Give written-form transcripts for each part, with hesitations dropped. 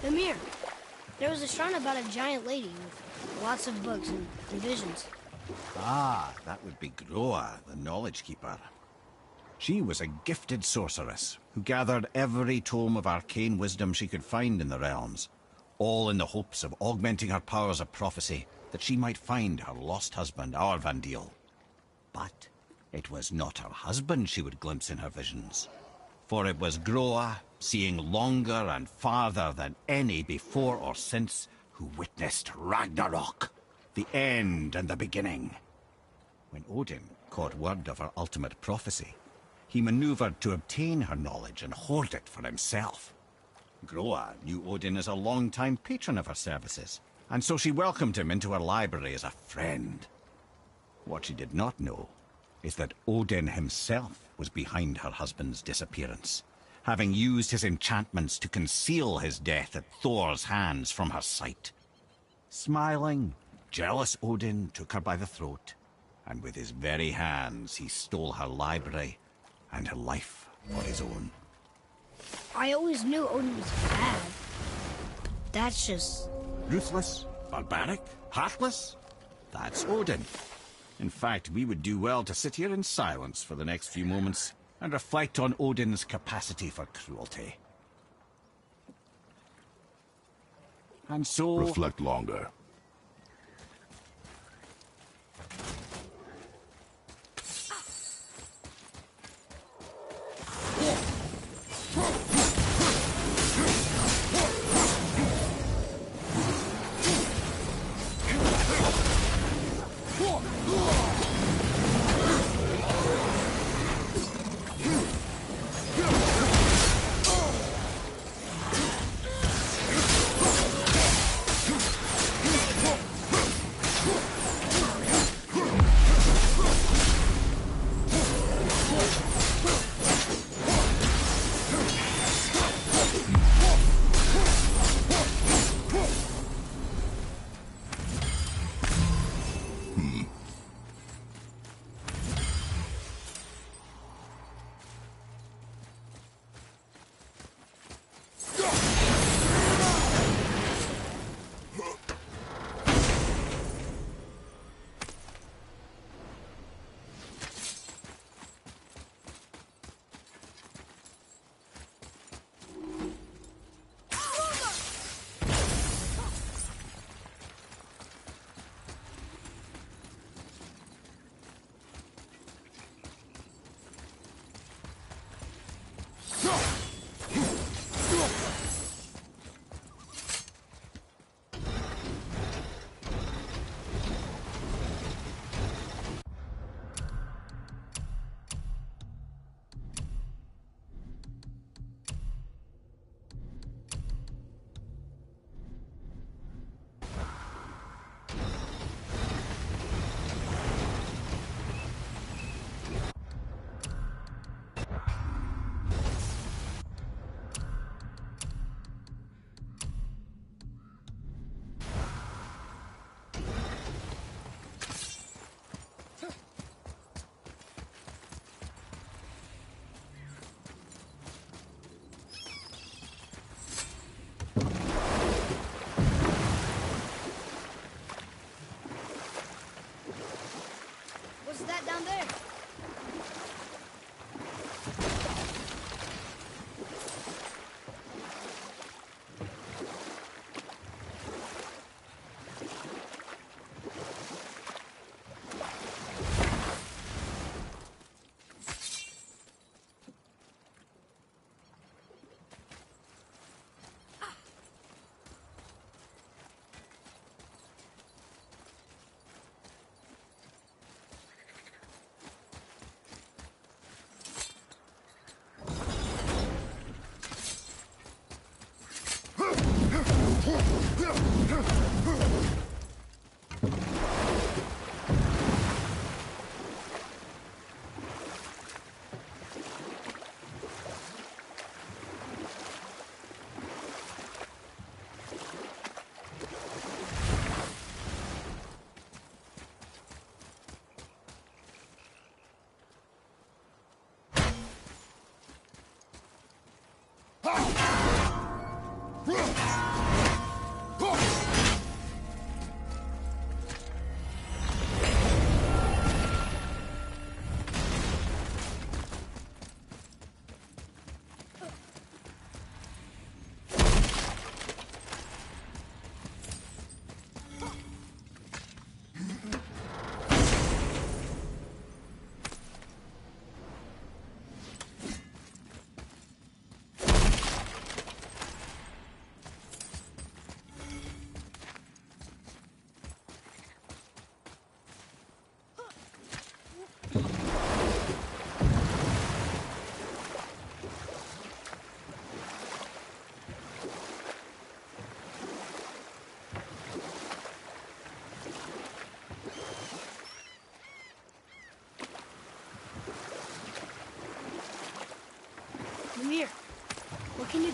Ymir, there was a shrine about a giant lady with lots of books and visions. Ah, that would be Groa, the Knowledge Keeper. She was a gifted sorceress who gathered every tome of arcane wisdom she could find in the realms, all in the hopes of augmenting her powers of prophecy that she might find her lost husband, Arvandil. But it was not her husband she would glimpse in her visions, for it was Groa, seeing longer and farther than any before or since, who witnessed Ragnarok, the end and the beginning. When Odin caught word of her ultimate prophecy, he maneuvered to obtain her knowledge and hoard it for himself. Groa knew Odin as a long-time patron of her services, and so she welcomed him into her library as a friend. What she did not know is that Odin himself was behind her husband's disappearance, having used his enchantments to conceal his death at Thor's hands from her sight. Smiling, jealous Odin took her by the throat, and with his very hands he stole her library and her life for his own. I always knew Odin was bad. That's just... Ruthless, barbaric, heartless? That's Odin. In fact, we would do well to sit here in silence for the next few moments and reflect on Odin's capacity for cruelty. And so... Reflect longer. What's that down there?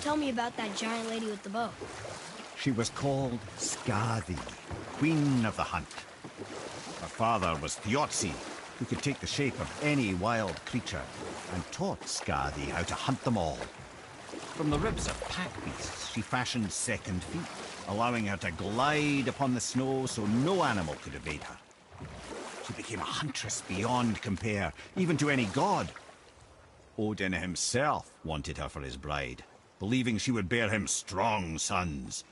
tell me about that giant lady with the bow? She was called Skadi, Queen of the Hunt. Her father was Thiotzi, who could take the shape of any wild creature, and taught Skadi how to hunt them all. From the ribs of pack beasts, she fashioned second feet, allowing her to glide upon the snow so no animal could evade her. She became a huntress beyond compare, even to any god. Odin himself wanted her for his bride, believing she would bear him strong sons.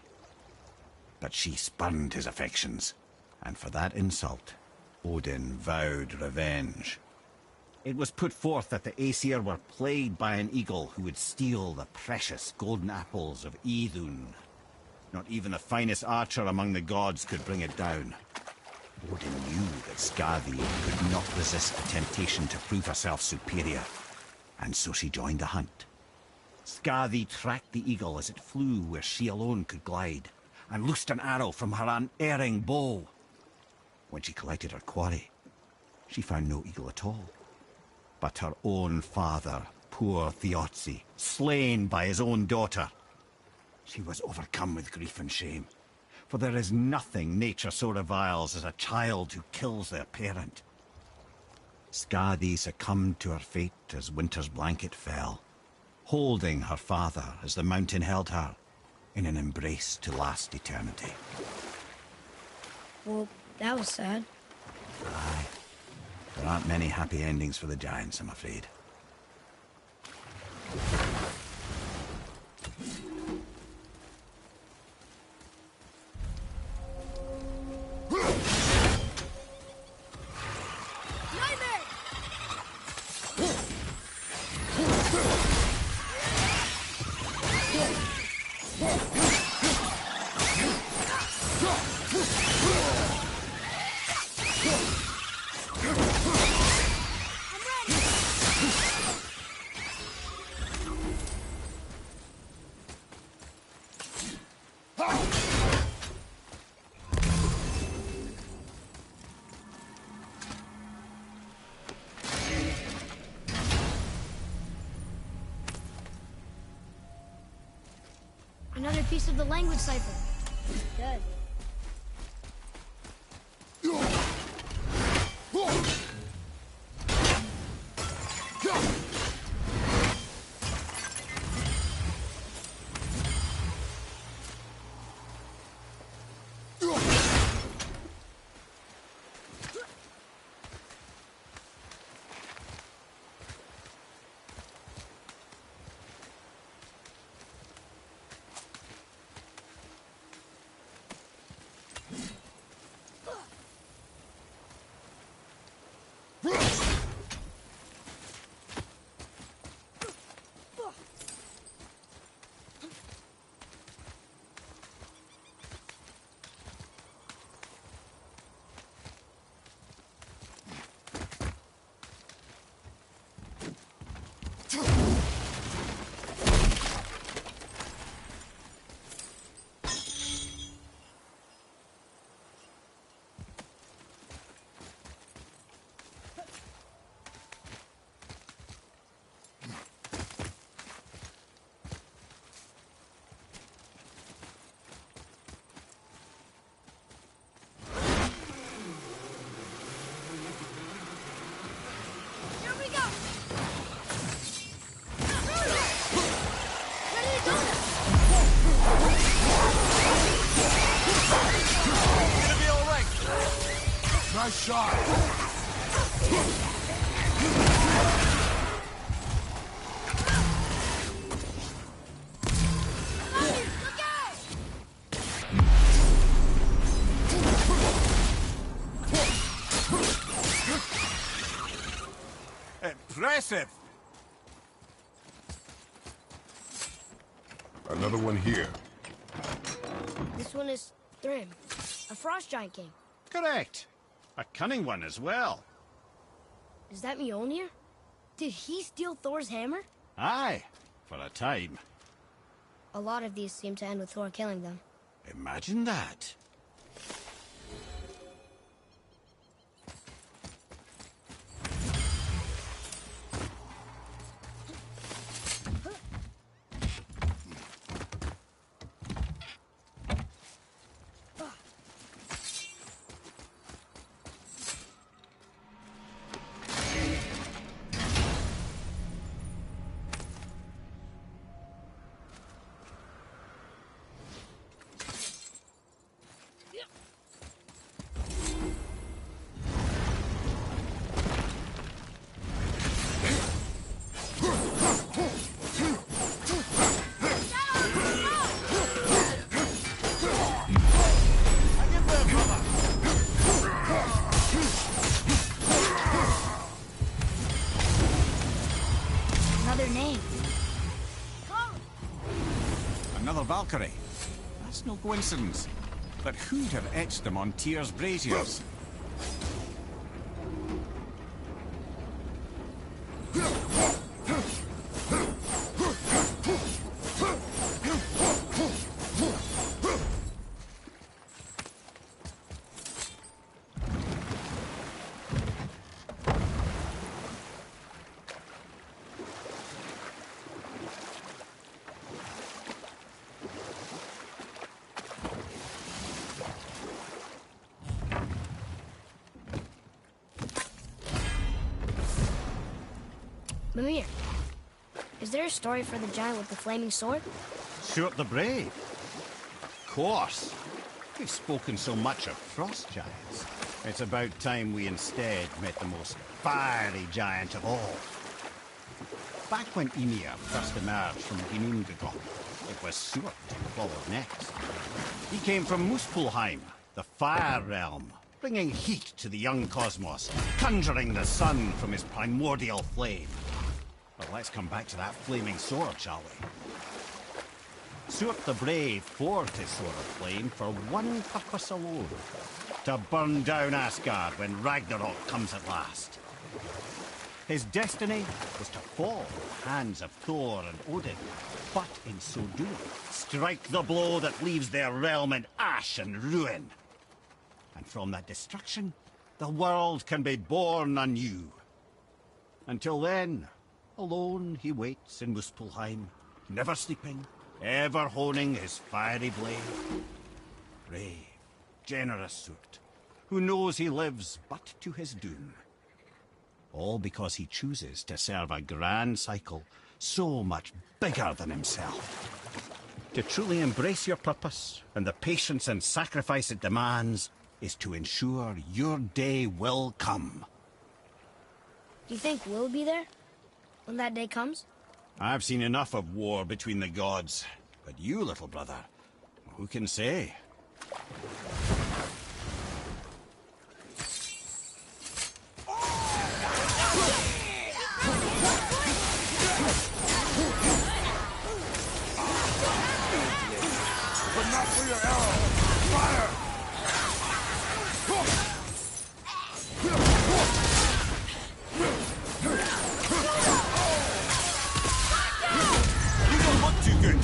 But she spurned his affections, and for that insult, Odin vowed revenge. It was put forth that the Aesir were plagued by an eagle who would steal the precious golden apples of Idun. Not even the finest archer among the gods could bring it down. Odin knew that Skadi could not resist the temptation to prove herself superior, and so she joined the hunt. Skadi tracked the eagle as it flew where she alone could glide, and loosed an arrow from her unerring bow. When she collected her quarry, she found no eagle at all, but her own father, poor Thiotzi, slain by his own daughter. She was overcome with grief and shame, for there is nothing nature so reviles as a child who kills their parent. Skadi succumbed to her fate as winter's blanket fell, holding her father as the mountain held her, in an embrace to last eternity. Well, that was sad. Aye. There aren't many happy endings for the giants, I'm afraid. Another piece of the language cipher. Good. Nice shot. Impressive! Another one here. This one is Thrym, a frost giant king. Correct. A cunning one as well. Is that Mjolnir? Did he steal Thor's hammer? Aye, for a time. A lot of these seem to end with Thor killing them. Imagine that. Valkyrie. That's no coincidence. But who'd have etched them on Tyr's braziers? Mimir, is there a story for the giant with the flaming sword? Stuart the Brave? Of course. We've spoken so much of frost giants. It's about time we instead met the most fiery giant of all. Back when Ymir first emerged from Ginnungagap, it was Stuart who followed next. He came from Muspelheim, the fire realm, bringing heat to the young cosmos, conjuring the sun from his primordial flame. But let's come back to that flaming sword, shall we? Stuart the Brave forged his sword of flame for one purpose alone: to burn down Asgard when Ragnarok comes at last. His destiny was to fall in the hands of Thor and Odin, but in so doing, strike the blow that leaves their realm in ash and ruin. And from that destruction, the world can be born anew. Until then, alone he waits in Muspelheim, never sleeping, ever honing his fiery blade. Brave, generous Stuart, who knows he lives but to his doom. All because he chooses to serve a grand cycle so much bigger than himself. To truly embrace your purpose and the patience and sacrifice it demands is to ensure your day will come. Do you think we'll be there when that day comes? I've seen enough of war between the gods, but you, little brother, who can say? But not for your arrow! Fire! You don't look too good!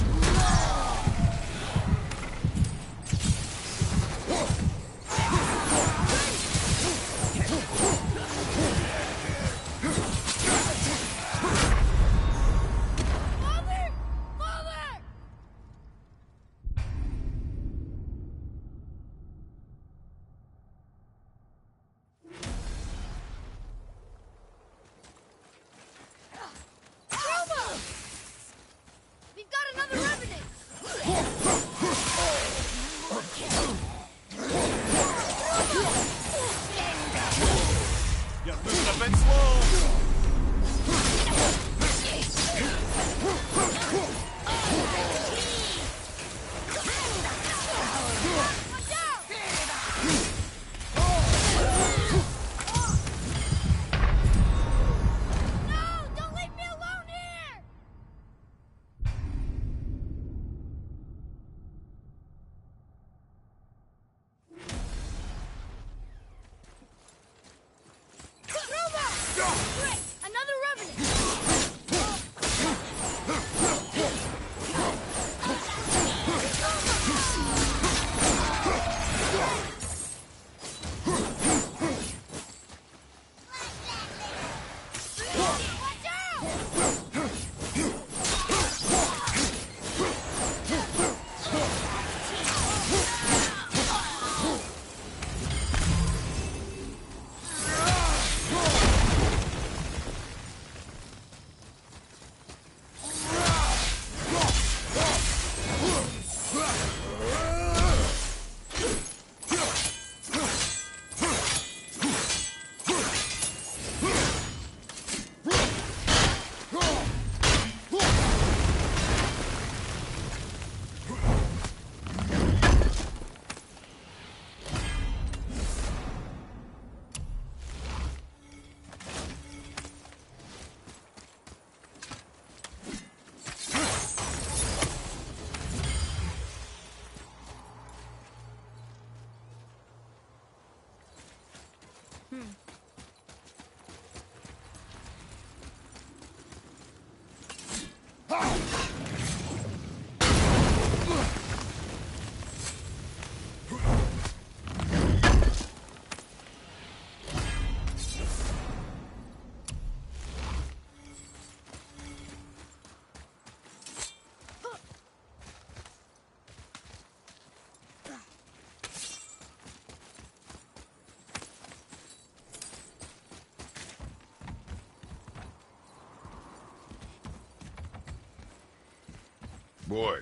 boy.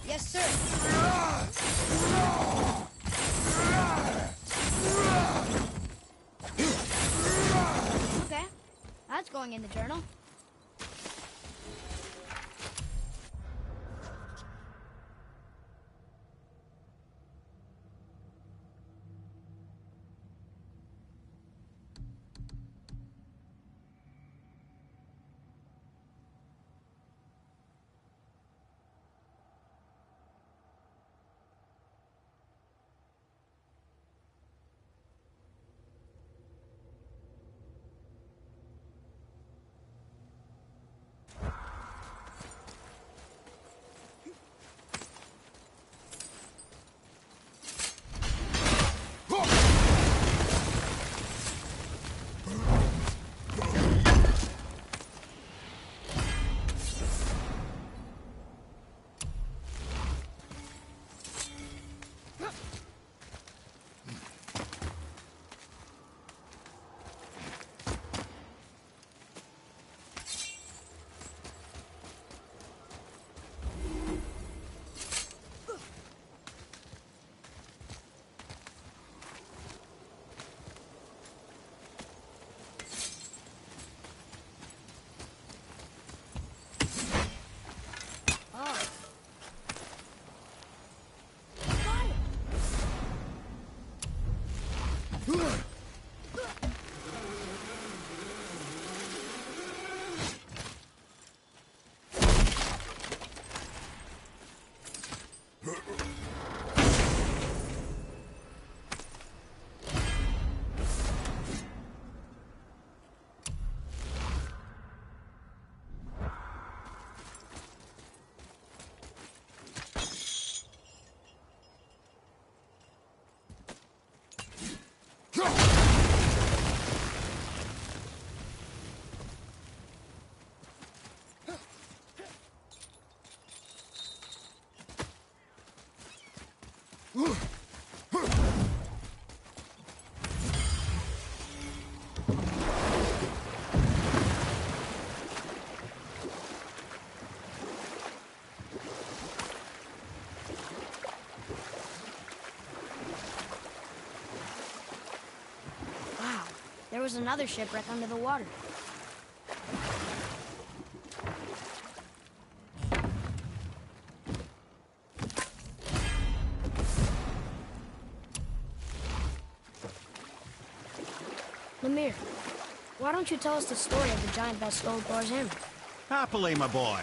Yes, sir. Okay. That's going in the journal. Wow, there was another shipwreck under the water. Lemire, why don't you tell us the story of the giant that stole Thor's hammer? Happily, my boy.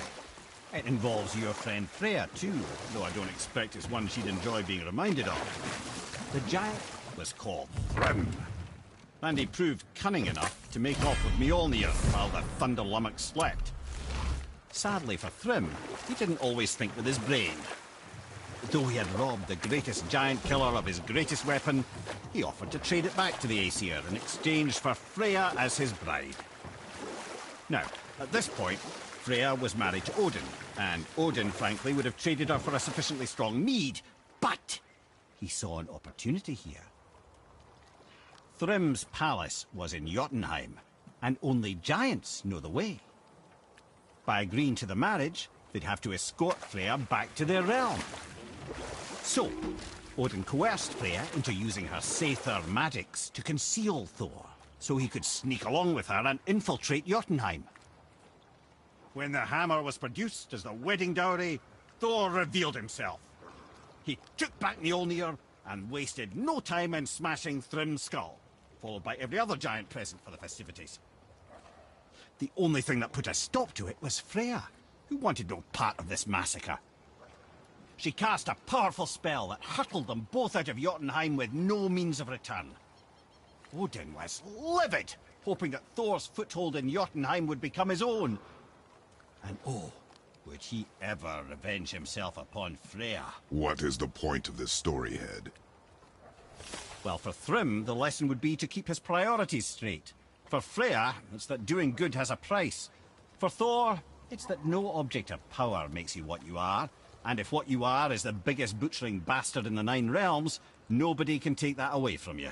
It involves your friend Freya, too, though I don't expect it's one she'd enjoy being reminded of. The giant was called Thrym, and he proved cunning enough to make off with Mjolnir while the Thunder Lummox slept. Sadly for Thrym, he didn't always think with his brain. Though he had robbed the greatest giant killer of his greatest weapon, he offered to trade it back to the Aesir in exchange for Freya as his bride. Now, at this point, Freya was married to Odin, and Odin, frankly, would have traded her for a sufficiently strong mead, but he saw an opportunity here. Thrym's palace was in Jotunheim, and only giants know the way. By agreeing to the marriage, they'd have to escort Freya back to their realm. So, Odin coerced Freya into using her Seithar magics to conceal Thor, so he could sneak along with her and infiltrate Jotunheim. When the hammer was produced as the wedding dowry, Thor revealed himself. He took back Mjolnir and wasted no time in smashing Thrym's skull, followed by every other giant present for the festivities. The only thing that put a stop to it was Freya, who wanted no part of this massacre. She cast a powerful spell that hurtled them both out of Jotunheim with no means of return. Odin was livid, hoping that Thor's foothold in Jotunheim would become his own. And oh, would he ever revenge himself upon Freya? What is the point of this story, Head? Well, for Thrym, the lesson would be to keep his priorities straight. For Freya, it's that doing good has a price. For Thor, it's that no object of power makes you what you are. And if what you are is the biggest butchering bastard in the Nine Realms, nobody can take that away from you.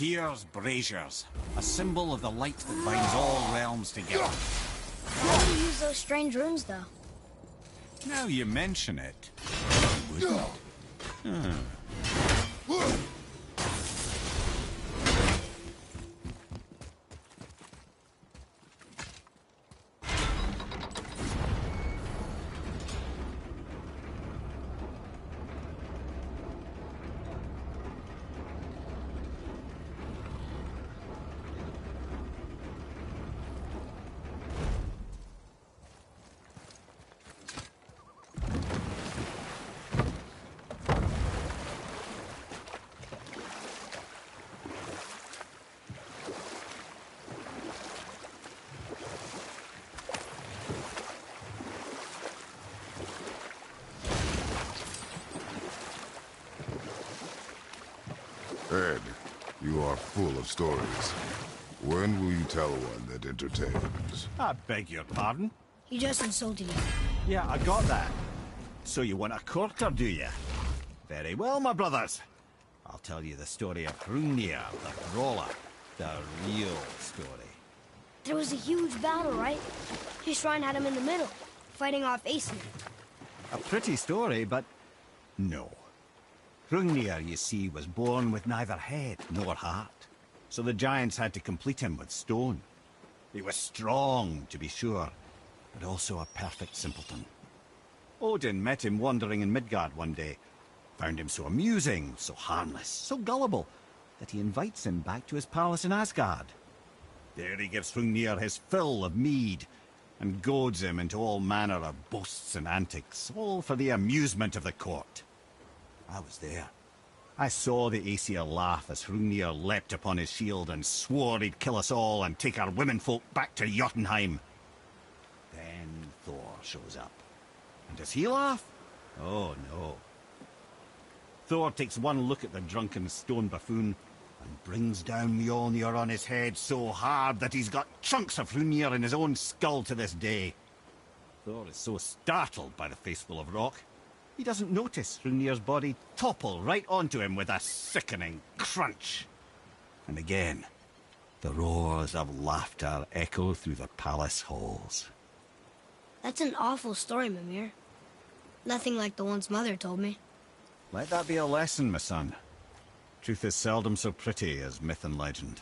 Tyr's braziers, a symbol of the light that binds all realms together. How do you use those strange runes, though? Now you mention it. Wouldn't. Ed, you are full of stories. When will you tell one that entertains? I beg your pardon? He just insulted you. Yeah, I got that. So you want a corker, do you? Very well, my brothers. I'll tell you the story of Hrungnir, the brawler. The real story. There was a huge battle, right? His shrine had him in the middle, fighting off Aesir. A pretty story, but no. Hrungnir, you see, was born with neither head nor heart. So the giants had to complete him with stone. He was strong, to be sure, but also a perfect simpleton. Odin met him wandering in Midgard one day, found him so amusing, so harmless, so gullible, that he invites him back to his palace in Asgard. There he gives Hrungnir his fill of mead, and goads him into all manner of boasts and antics, all for the amusement of the court. I was there. I saw the Aesir laugh as Hrungnir leapt upon his shield and swore he'd kill us all and take our womenfolk back to Jotunheim. Then Thor shows up. And does he laugh? Oh, no. Thor takes one look at the drunken stone buffoon and brings down Mjolnir on his head so hard that he's got chunks of Hrungnir in his own skull to this day. Thor is so startled by the faceful of rock, he doesn't notice Hrungnir's body topple right onto him with a sickening crunch. And again, the roars of laughter echo through the palace halls. That's an awful story, Mimir. Nothing like the ones Mother told me. Let that be a lesson, my son. Truth is seldom so pretty as myth and legend.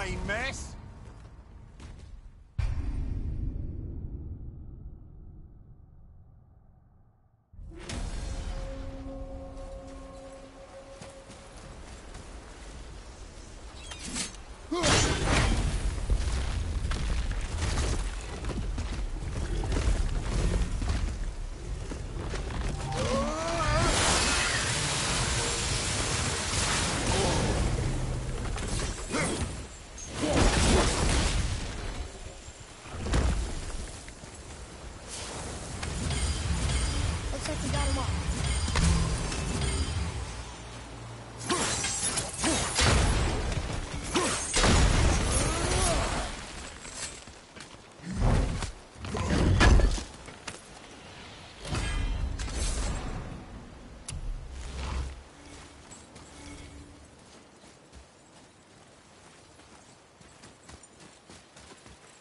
brain mess! Looks like we got him all.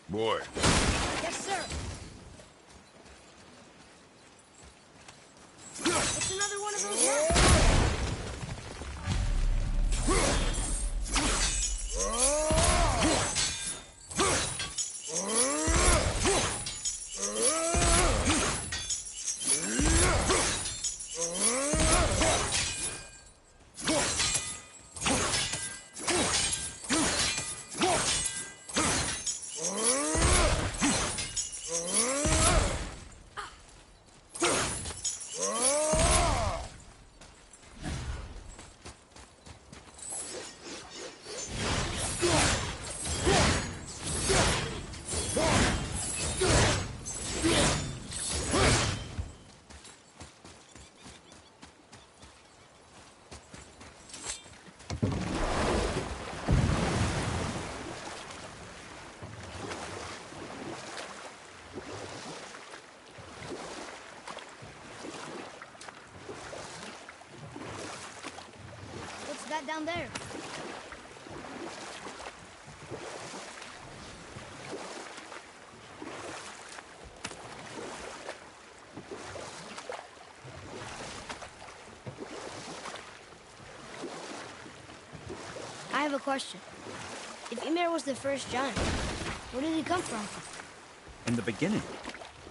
Boy, Yes, sir. It's another one of those nests. What's that down there? I have a question. If Ymir was the first giant, where did he come from? In the beginning,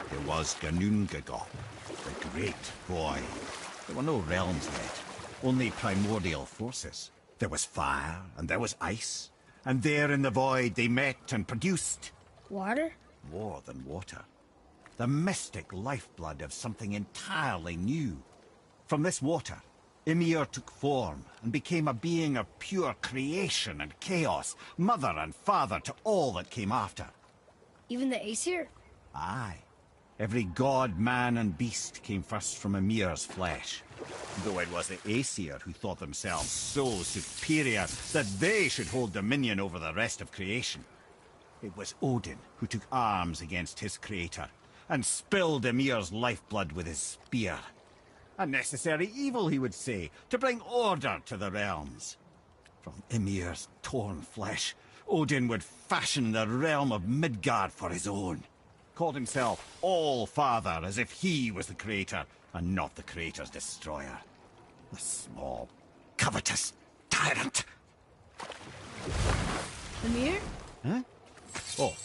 there was Ganungagot, the great boy. There were no realms yet, only primordial forces. There was fire, and there was ice, and there in the void they met and produced Water? more than water. The mystic lifeblood of something entirely new. From this water, Ymir took form and became a being of pure creation and chaos, mother and father to all that came after. Even the Aesir? Aye. Every god, man, and beast came first from Ymir's flesh. Though it was the Aesir who thought themselves so superior that they should hold dominion over the rest of creation. It was Odin who took arms against his creator and spilled Ymir's lifeblood with his spear. A necessary evil, he would say, to bring order to the realms. From Ymir's torn flesh, Odin would fashion the realm of Midgard for his own. Called himself All-Father, as if he was the creator, and not the creator's destroyer. The small, covetous tyrant! Ymir? Huh? Oh.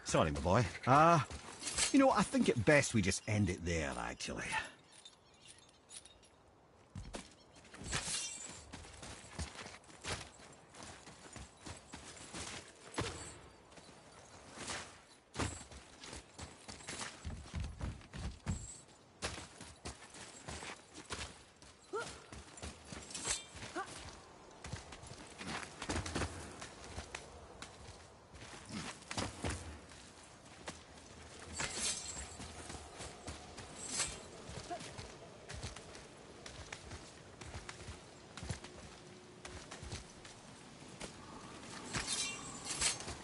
Sorry, my boy. I think it best we just end it there, actually.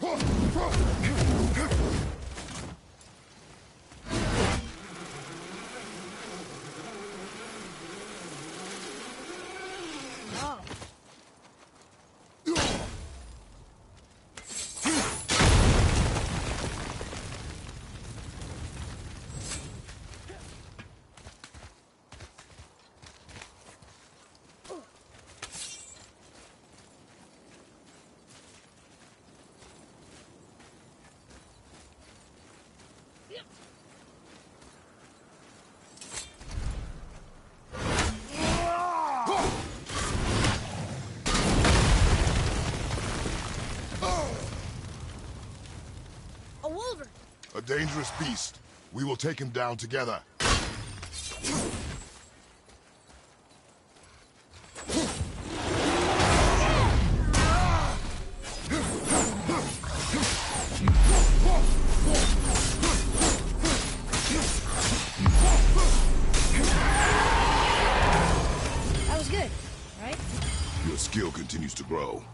Oh. dangerous beast. We will take him down together. That was good, right? Your skill continues to grow.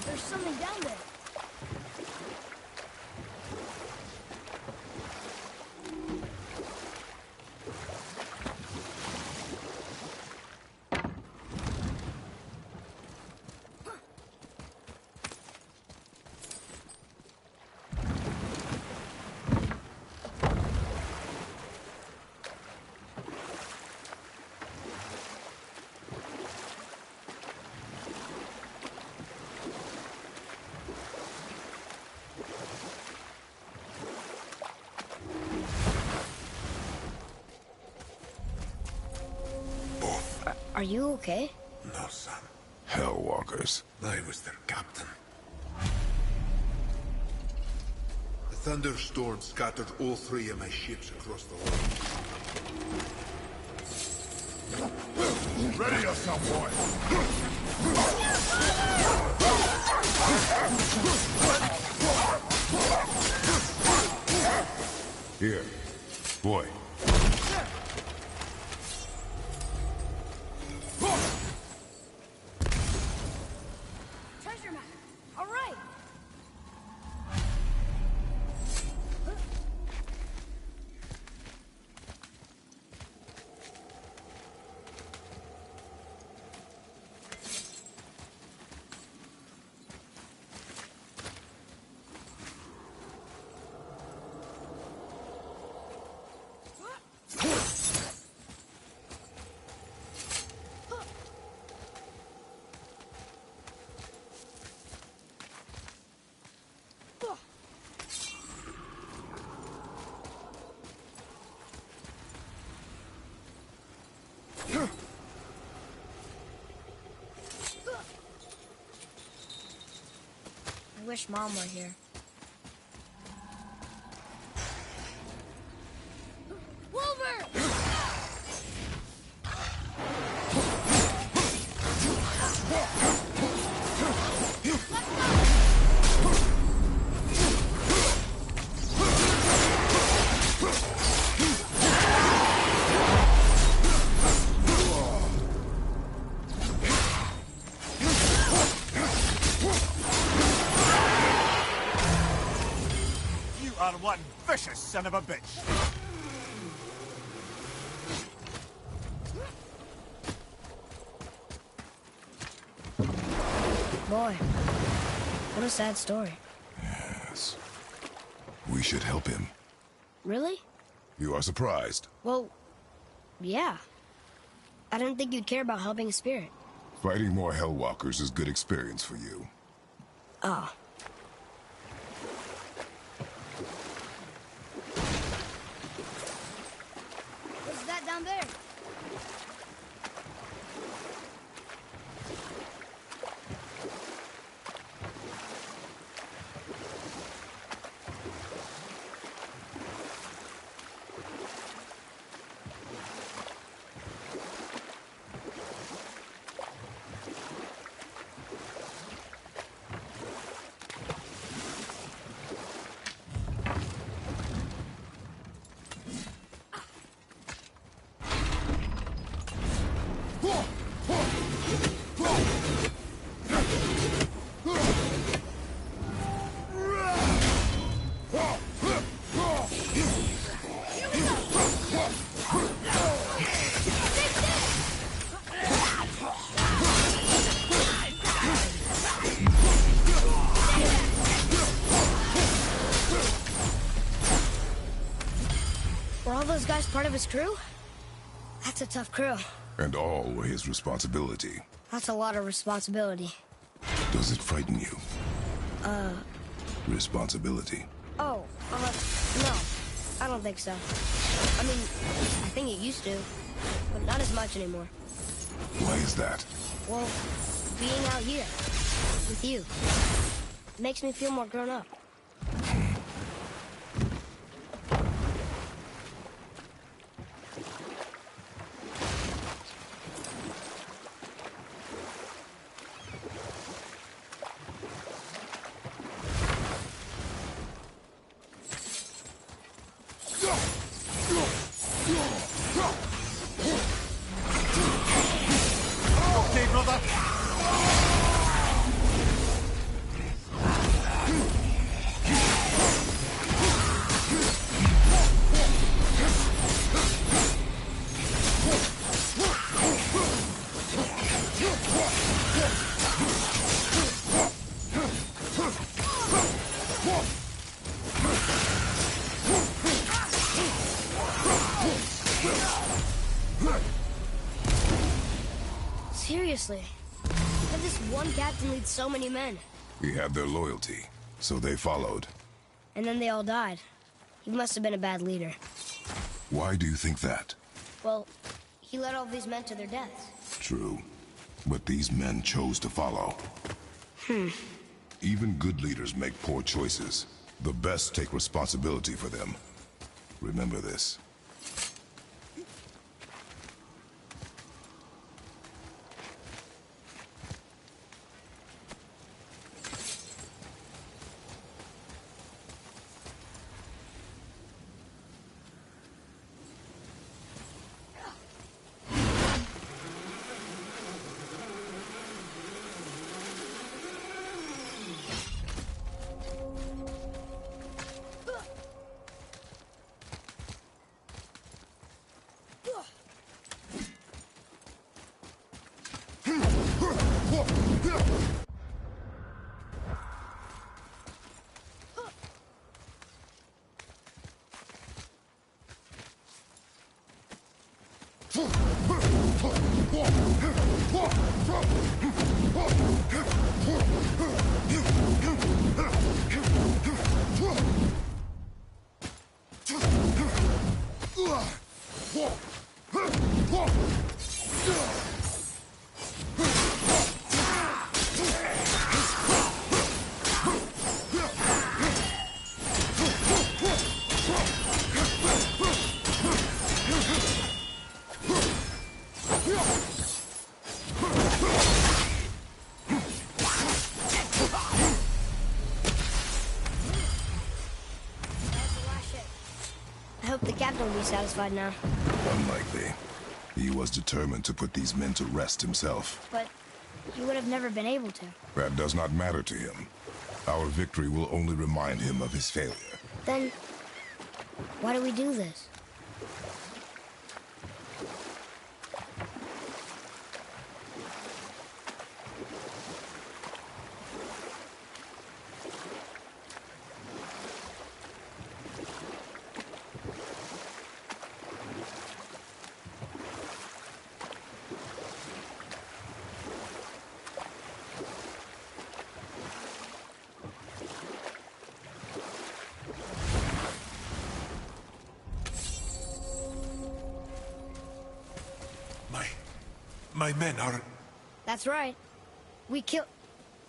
There's something down there. Are you okay? No, son. Hellwalkers. I was their captain. The thunderstorm scattered all 3 of my ships across the world. Ready yourself, boy! Here. Boy. Treasure map. All right. I wish Mom were here. Wolver! You are one vicious son of a bitch. Boy, what a sad story. Yes. We should help him. Really? You are surprised. Well, yeah. I didn't think you'd care about helping a spirit. Fighting more Hellwalkers is good experience for you. Oh. What's that down there? Were all those guys part of his crew? That's a tough crew. And all were his responsibility. That's a lot of responsibility. Does it frighten you? Responsibility. Oh, no. I don't think so. I mean, I think it used to, but not as much anymore. Why is that? Well, being out here, with you, makes me feel more grown up. Okay, brother. Seriously, how did this one captain lead so many men? He had their loyalty, so they followed. And then they all died. He must have been a bad leader. Why do you think that? Well, he led all these men to their deaths. True. But these men chose to follow. Even good leaders make poor choices. The best take responsibility for them. Remember this. I hope the captain will be satisfied now. Unlikely. He was determined to put these men to rest himself. But he would have never been able to. That does not matter to him. Our victory will only remind him of his failure. Then, why do we do this? My men are... That's right. We killed...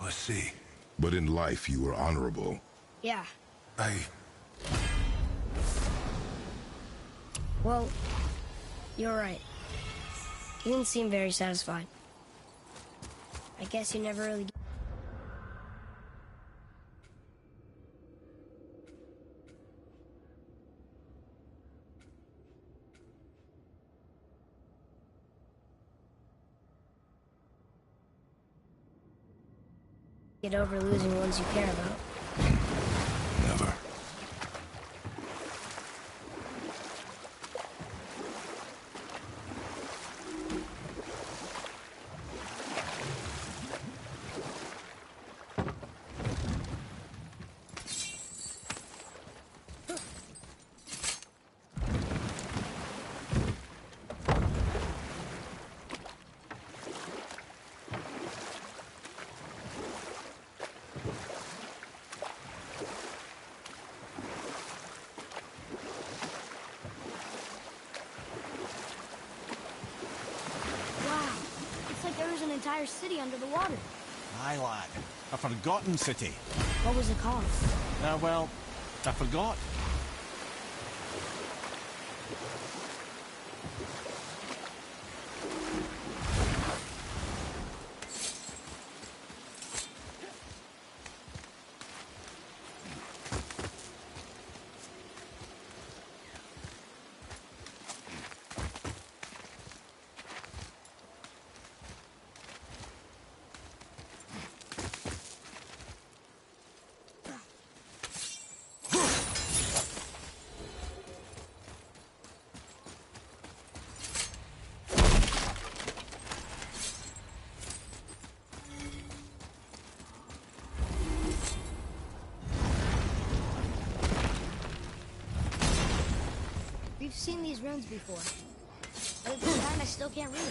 I see. But in life, you were honorable. Yeah. Well, you're right. You didn't seem very satisfied. I guess you never really... get over losing ones you care about. Never. Entire city under the water. Aye, lad. A forgotten city. What was it called? Well, I forgot. We've seen these runes before, but at the time I still can't read.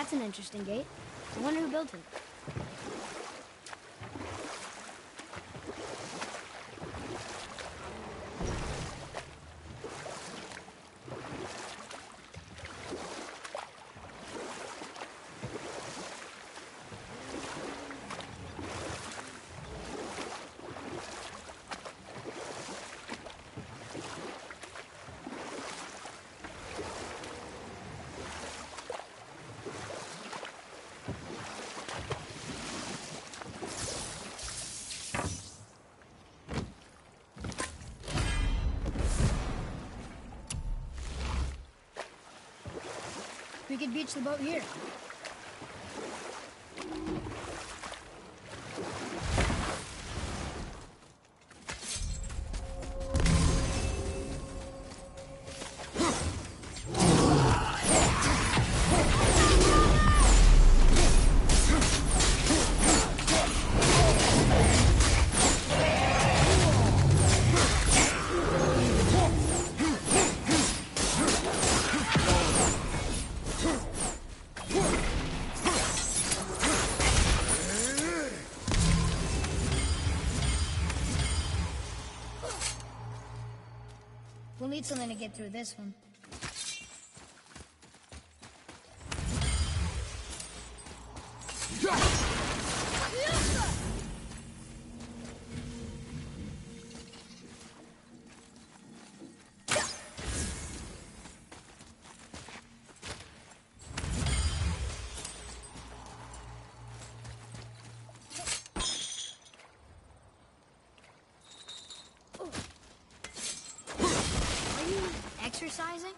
That's an interesting gate. I wonder who built it. We could beach the boat here. We'll need something to get through this one. Exercising?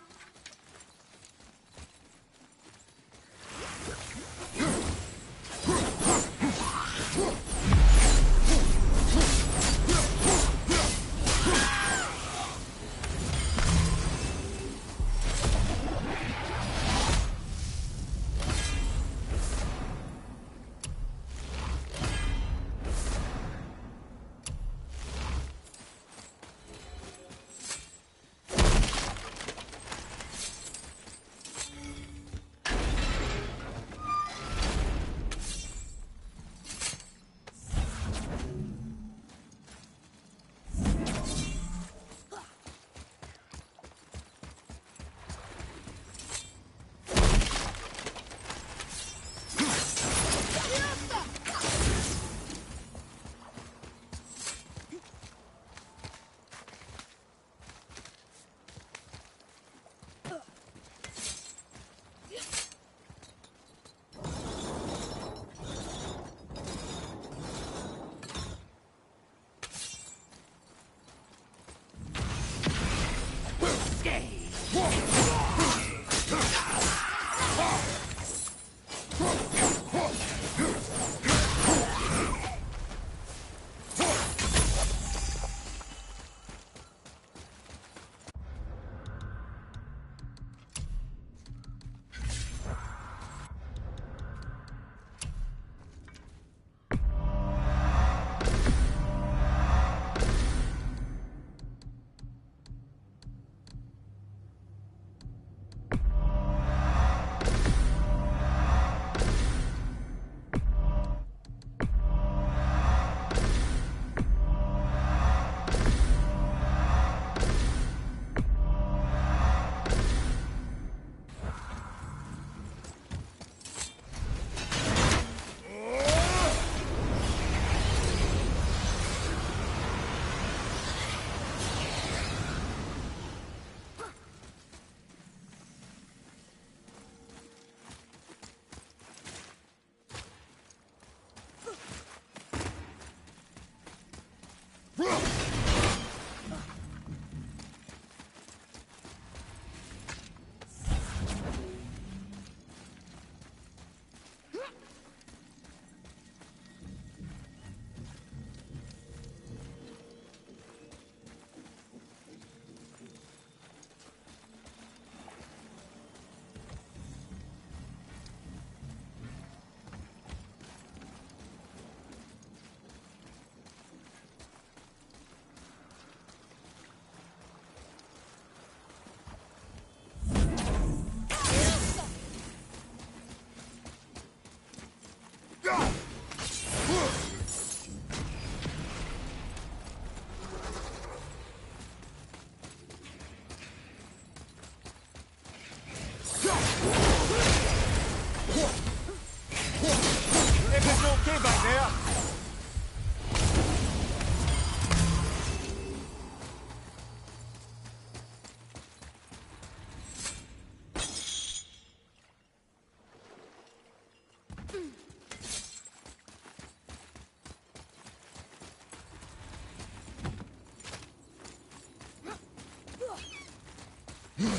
Mother,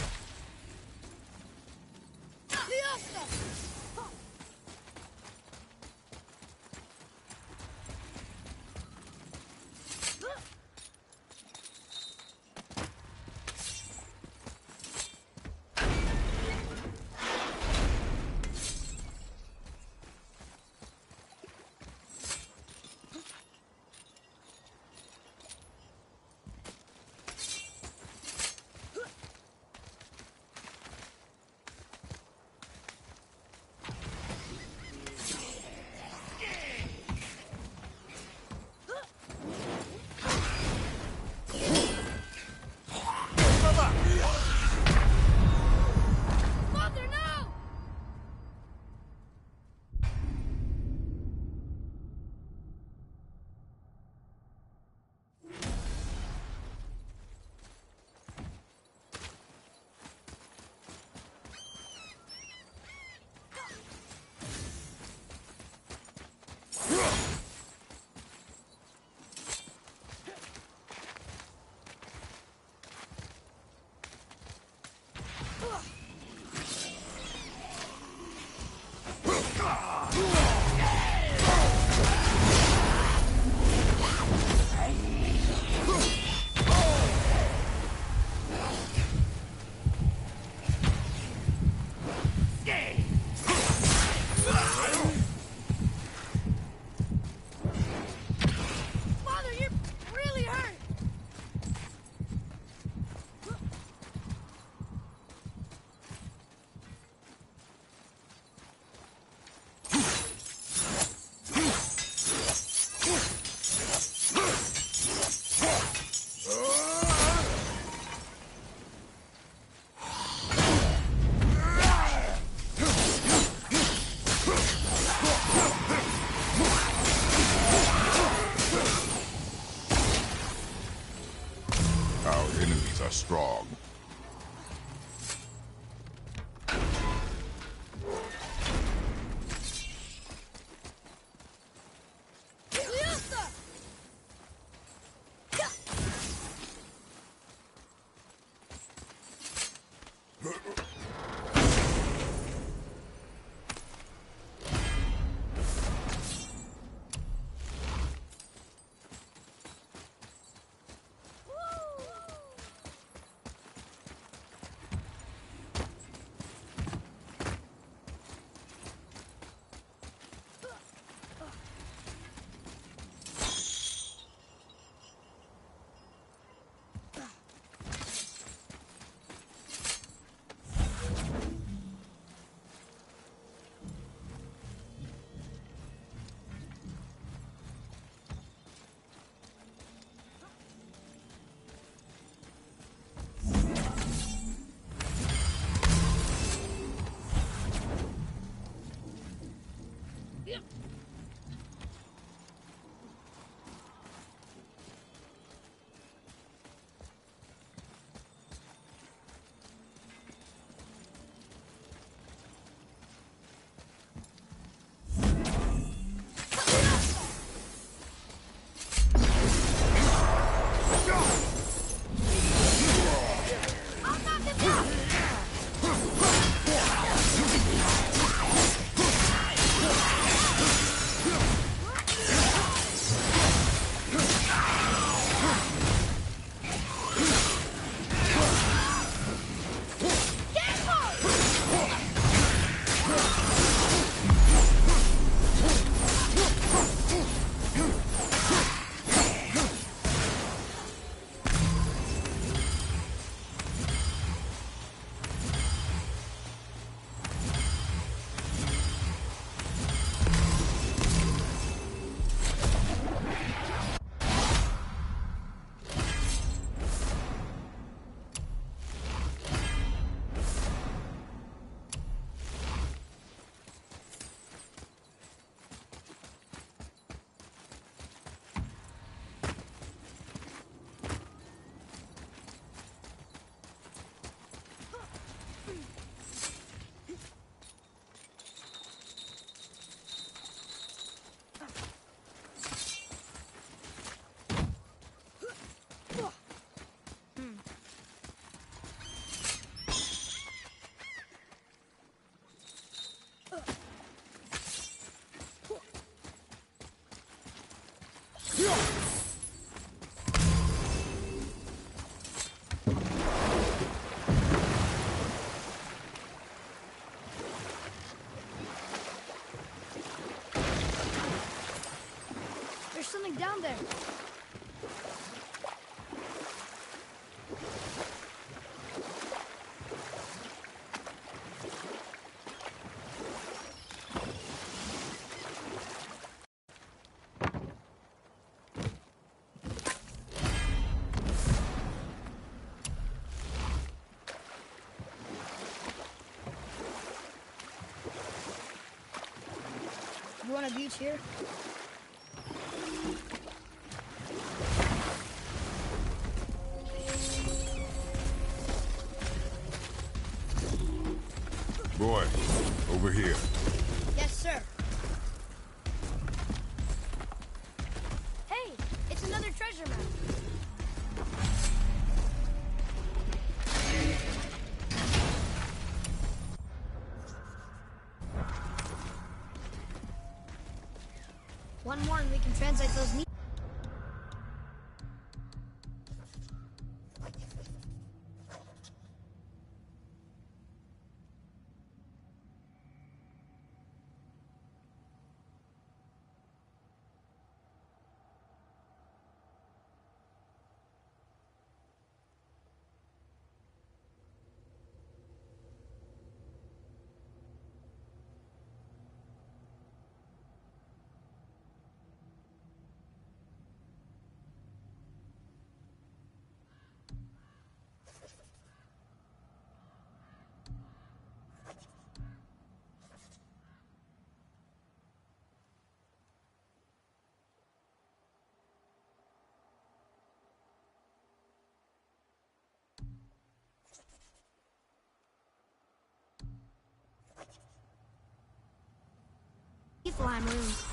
no! Mother, you're really hurt! Our enemies are strong. something down there. You want a view here? Boy, over here. Yes, sir. Hey, it's another treasure map. One more and we can translate those needs. Flying rooms.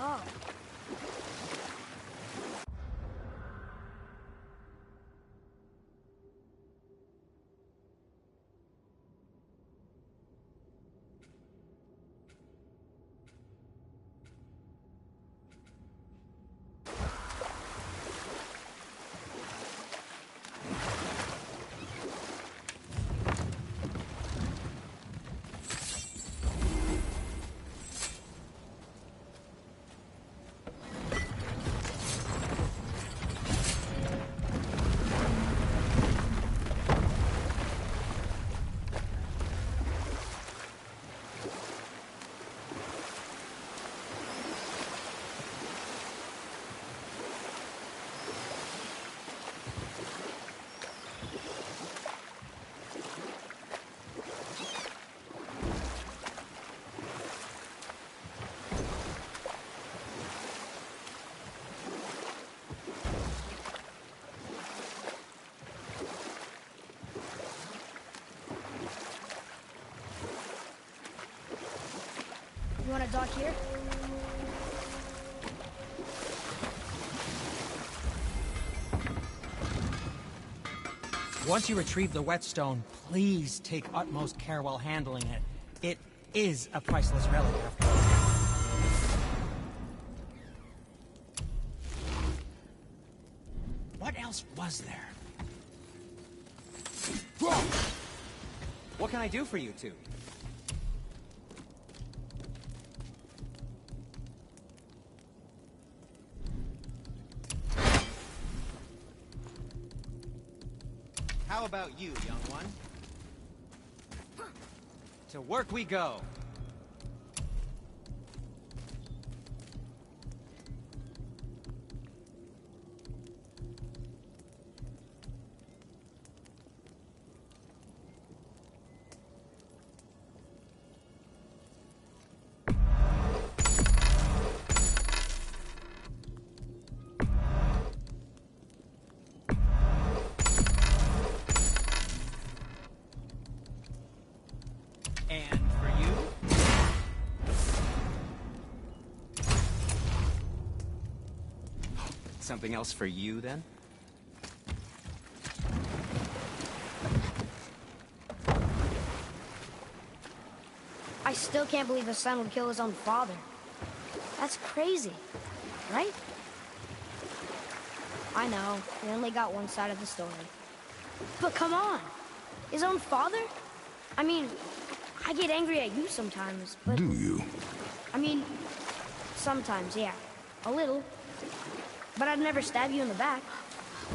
Oh. You want to dock here? Once you retrieve the whetstone, please take utmost care while handling it. It is a priceless relic after all. else was there? What can I do for you two? How about you, young one? To work we go. And for you? Something else for you, then? I still can't believe a son would kill his own father. That's crazy, right? I know, we only got one side of the story. But come on! His own father? I mean, I get angry at you sometimes, but... Do you? I mean, sometimes, yeah. A little. But I'd never stab you in the back.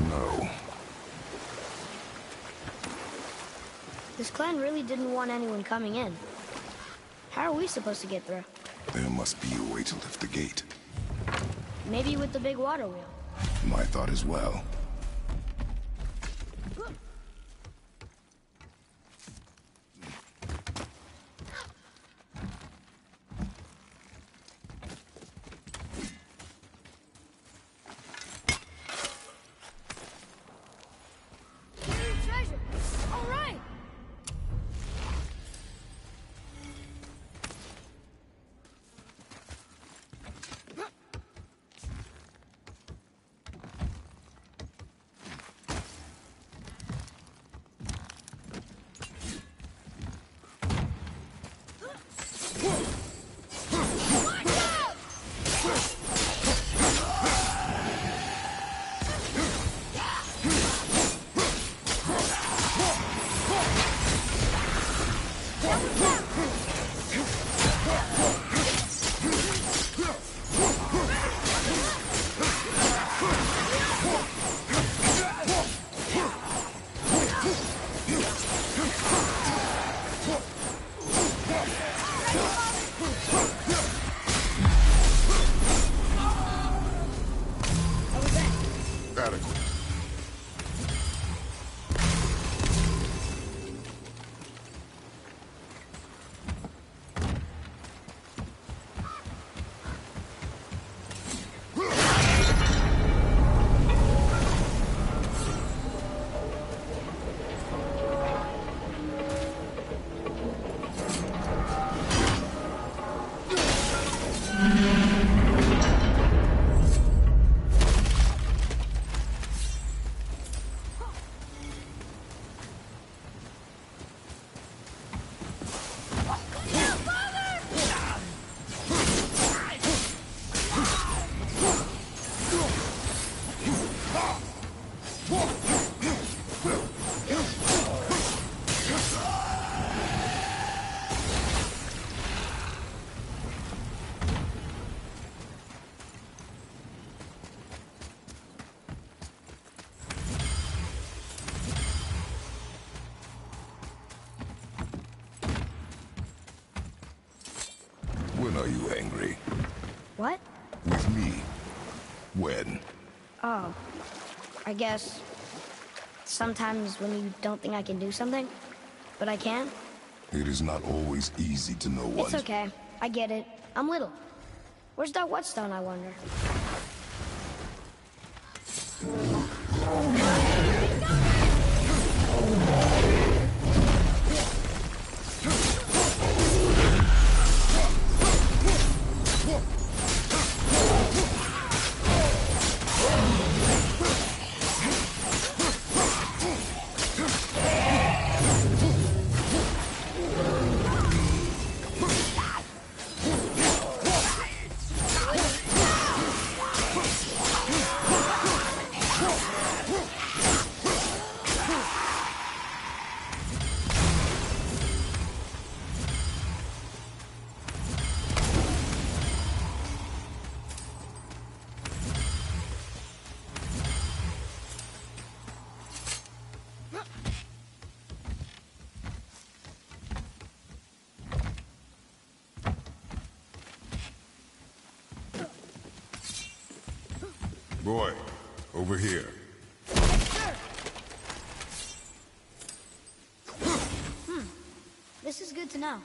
No. This clan really didn't want anyone coming in. How are we supposed to get through? There must be a way to lift the gate. Maybe with the big water wheel. My thought as well. Treasure! All right! Adequate. When are you angry? What? With me. When? Oh. I guess... sometimes when you don't think I can do something, but I can. It is not always easy to know what... It's okay. I get it. I'm little. Where's that whetstone, I wonder? Boy, over here. This is good to know.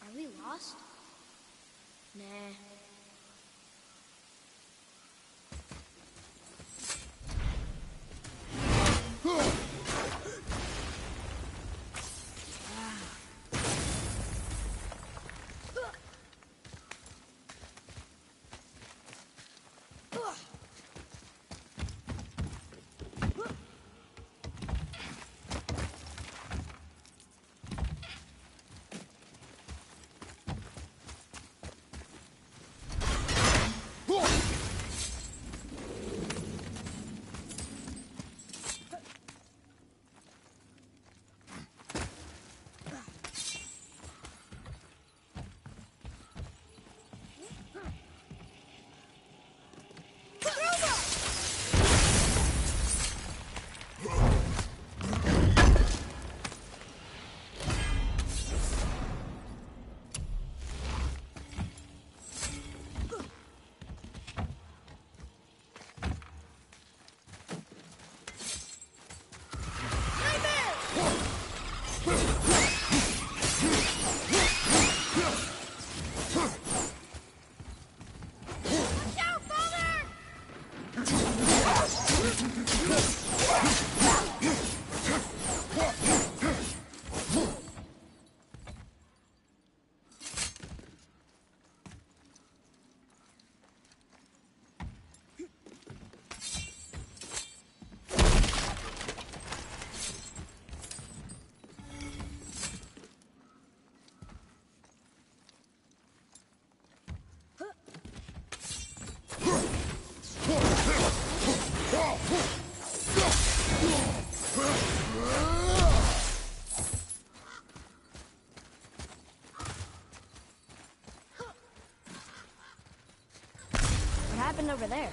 Are we lost? Nah. What happened over there?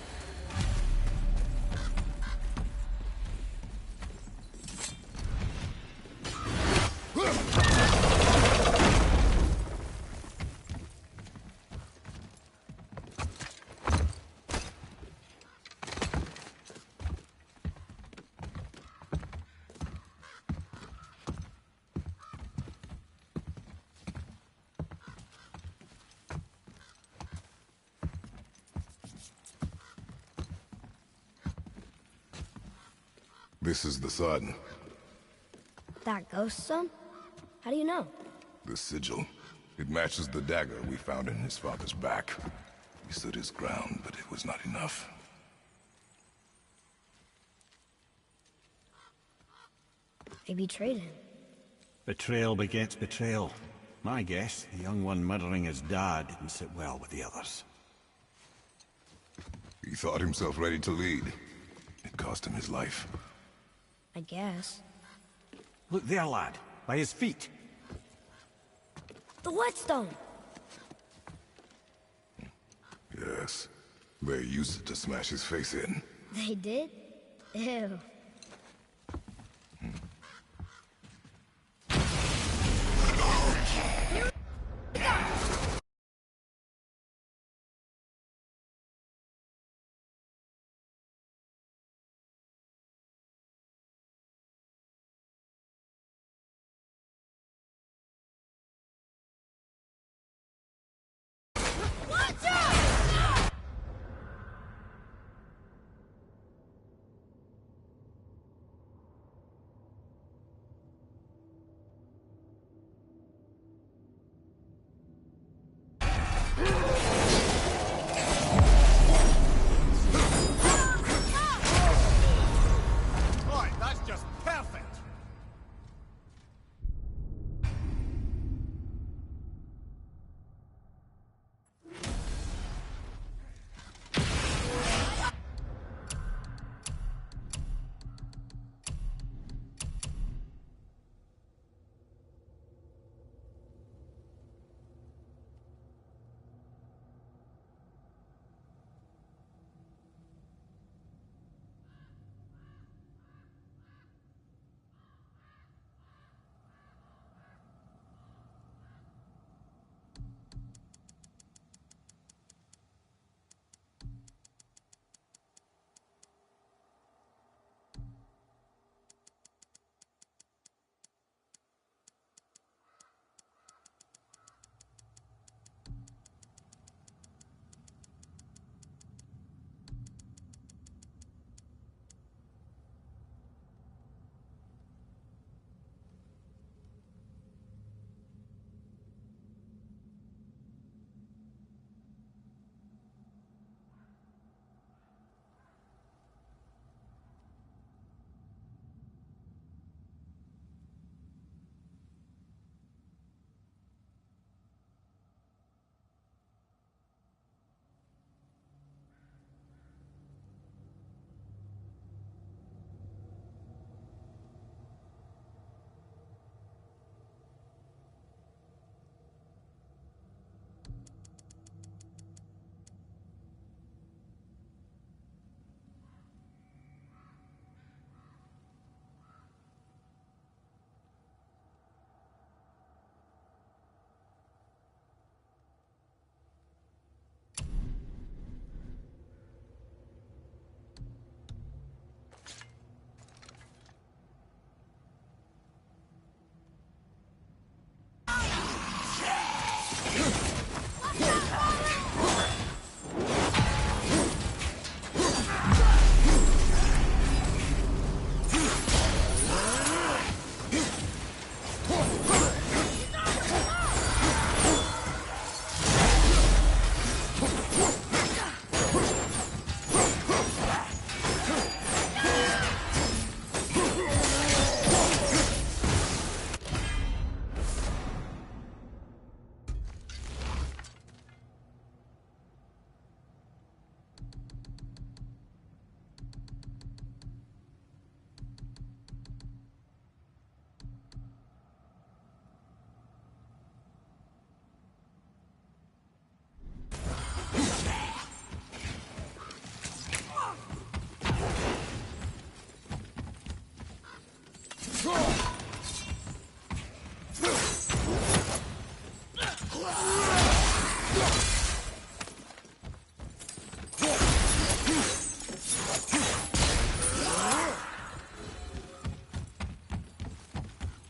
This is the sun. That ghost son? How do you know? The sigil. It matches the dagger we found in his father's back. He stood his ground, but it was not enough. They betrayed him. Betrayal begets betrayal. My guess, the young one murdering his dad didn't sit well with the others. He thought himself ready to lead. It cost him his life. I guess. Look there, lad. By his feet. The whetstone! Yes. They used it to smash his face in. They did? Ew.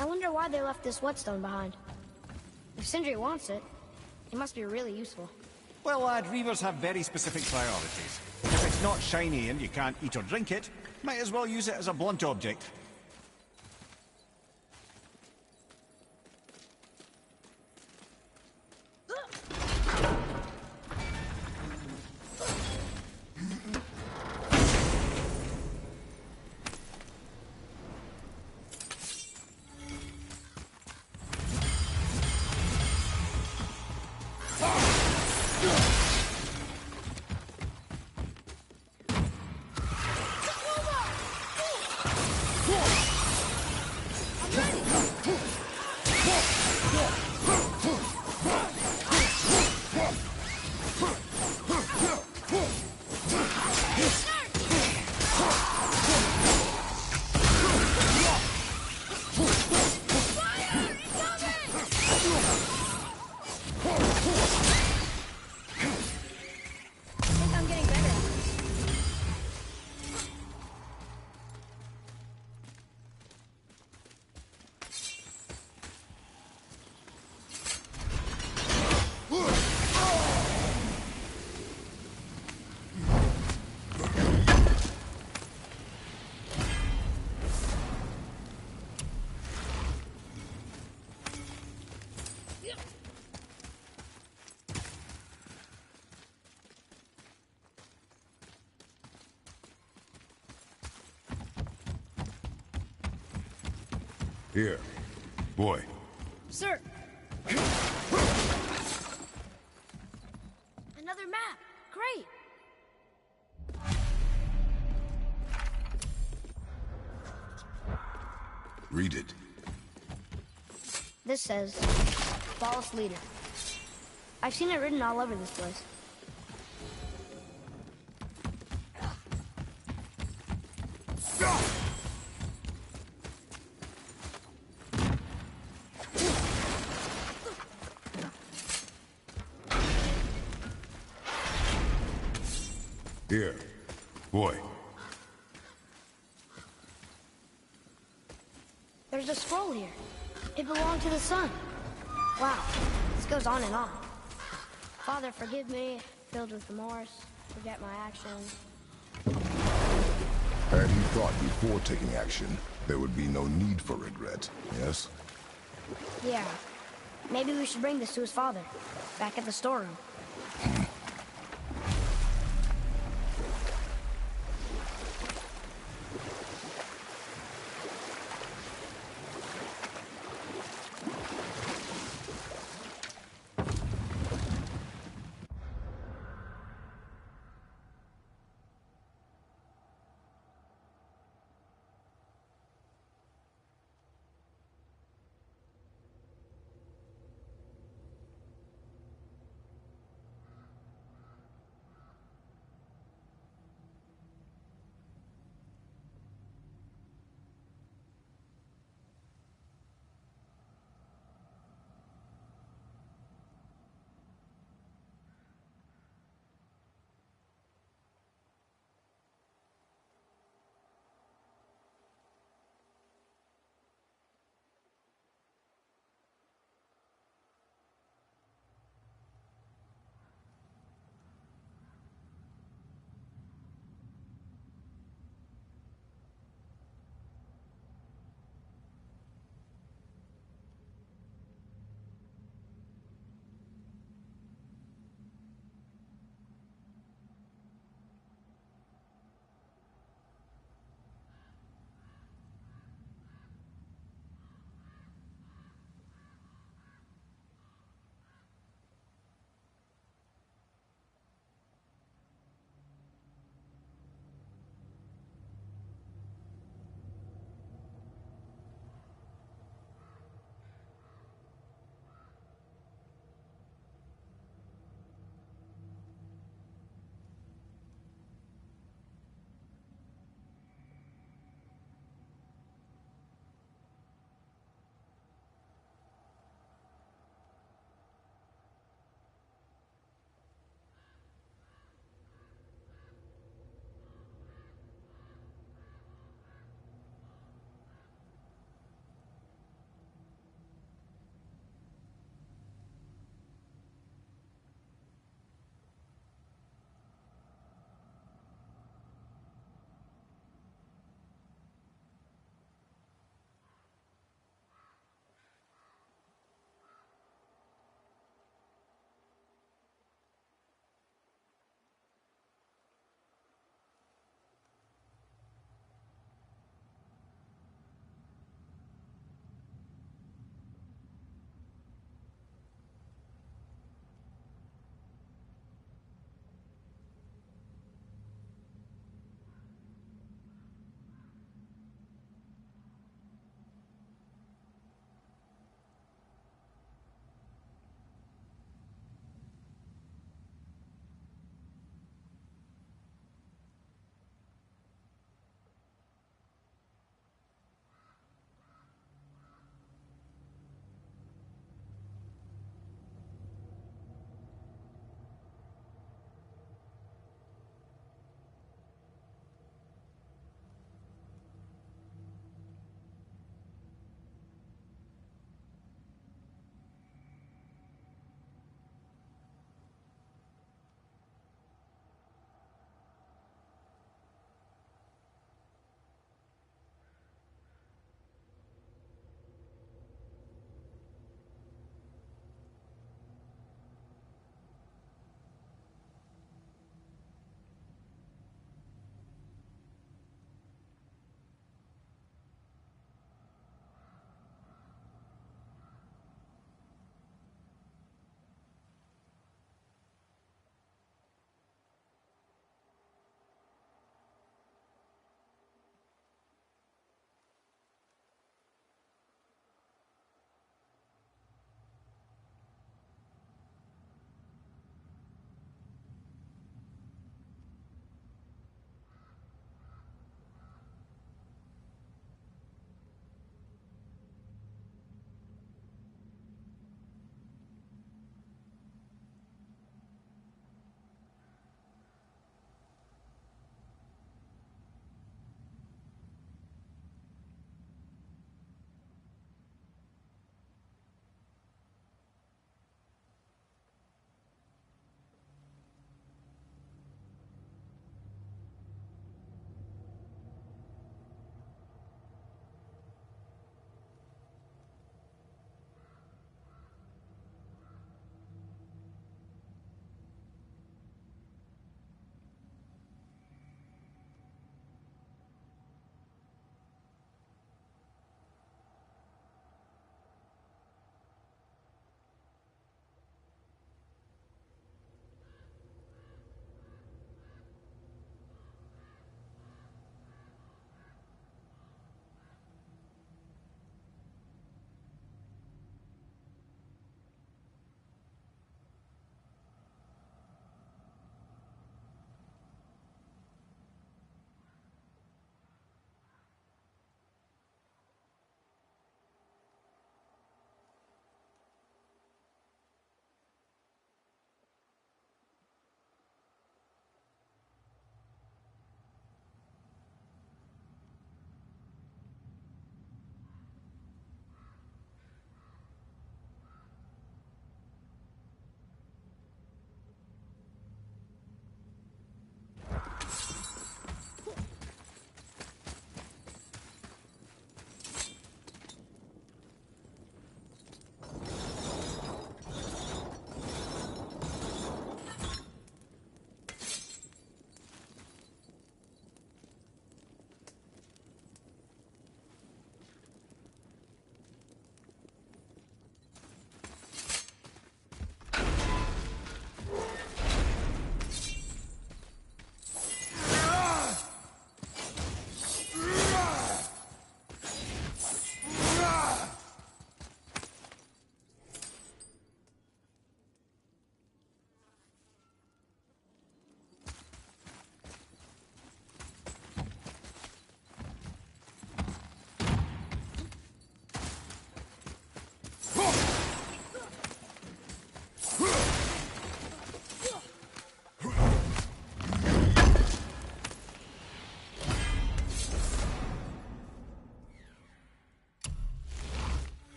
I wonder why they left this whetstone behind. If Sindri wants it, it must be really useful. Well, lad, reavers have very specific priorities. If it's not shiny and you can't eat or drink it, might as well use it as a blunt object. I think I'm getting better at this. Here. Boy. Sir! Another map! Great! Read it. This says, False Leader. I've seen it written all over this place. Here. Boy. There's a scroll here. It belonged to the sun. Wow, this goes on and on. Father, forgive me, filled with remorse, forget my actions. Had he thought before taking action, there would be no need for regret, yes? Yeah, maybe we should bring this to his father, back at the storeroom.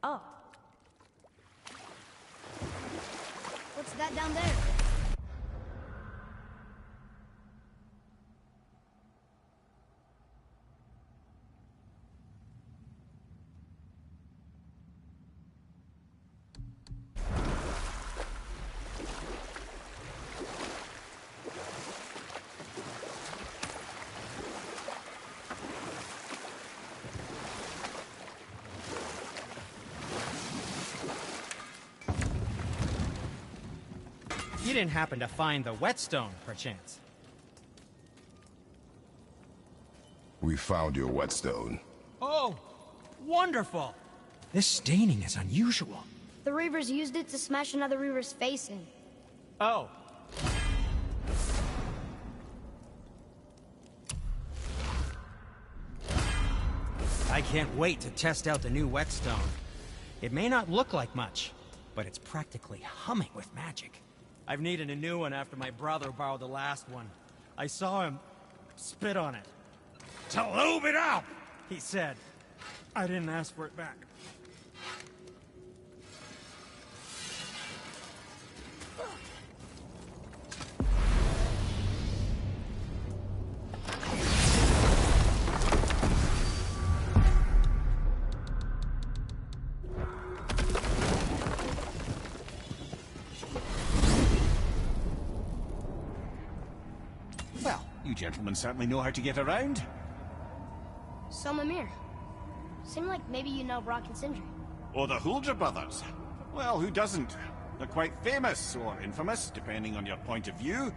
Oh. What's that down there? You didn't happen to find the whetstone, perchance? We found your whetstone. Oh, wonderful! This staining is unusual. The Reavers used it to smash another Reaver's face in. Oh. I can't wait to test out the new whetstone. It may not look like much, but it's practically humming with magic. I've needed a new one after my brother borrowed the last one. I saw him spit on it. "To lube it up!" he said. I didn't ask for it back. Well, you gentlemen certainly know how to get around. So, Mimir. Seemed like maybe you know Brock and Sindri. Or the Huldra brothers. Well, who doesn't? They're quite famous, or infamous, depending on your point of view.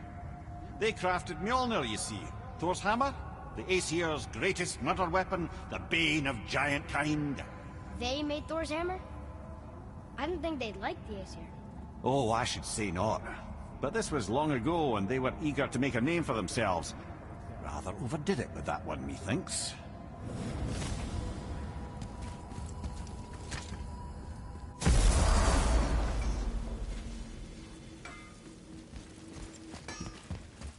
They crafted Mjolnir, you see. Thor's hammer, the Aesir's greatest murder weapon, the bane of giant kind. They made Thor's hammer? I didn't think they'd like the Aesir. Oh, I should say not. But this was long ago, and they were eager to make a name for themselves. Rather overdid it with that one, methinks.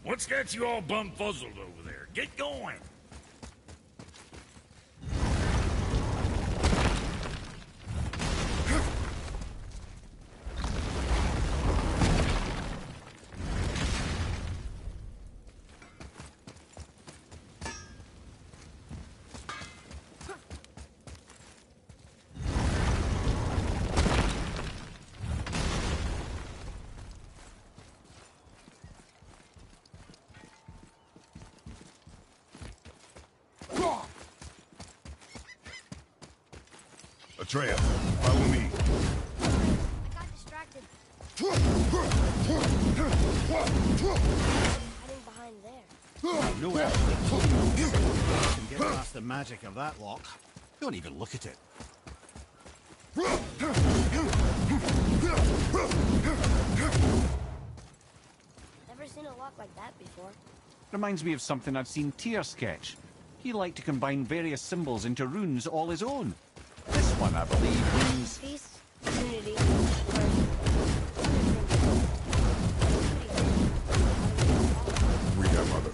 What's got you all bumfuzzled over there? Get going! Atreya, follow me. Got distracted. Hiding behind there. No way. Can get past the magic of that lock. Don't even look at it. Never seen a lock like that before. Reminds me of something I'd seen Tyr sketch. He liked to combine various symbols into runes all his own. This one, I believe, means... Peace, unity, We have other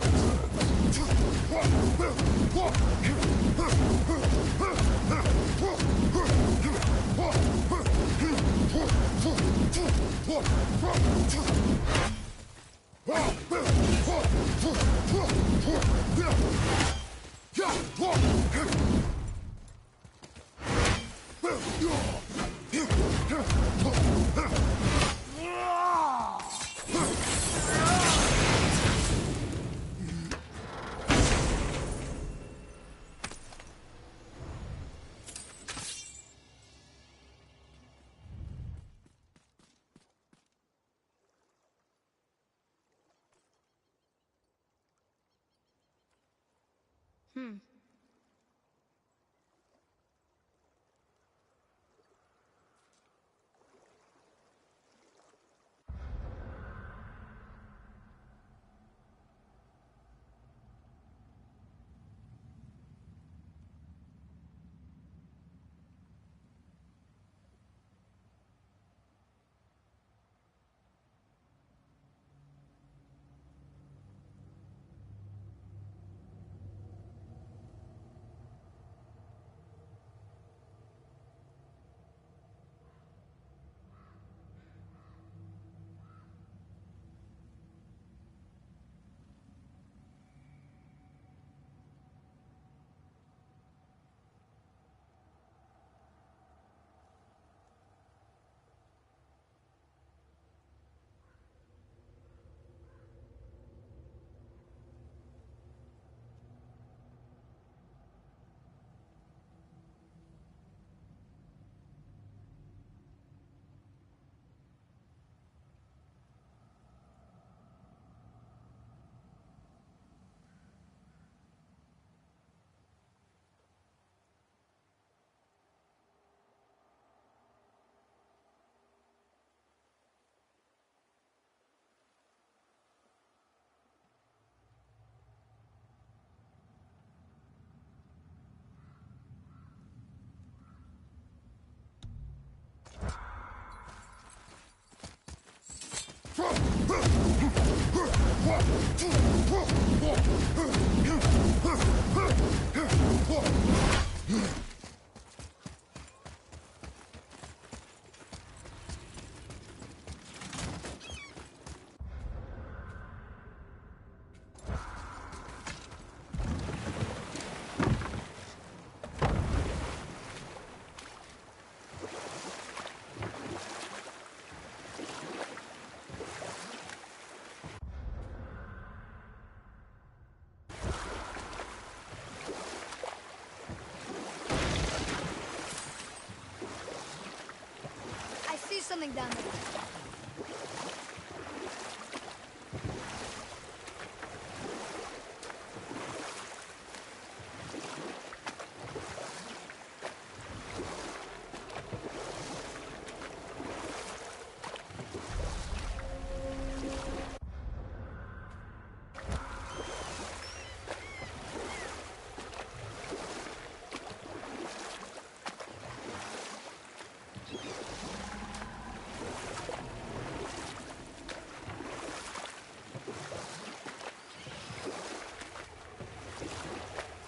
I see something down there.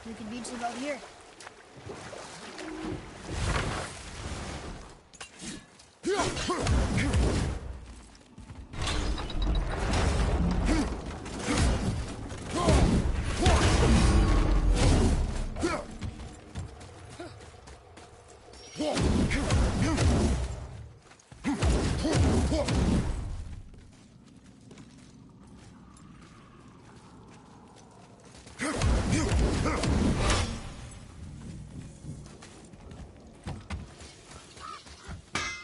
We could beach the boat here.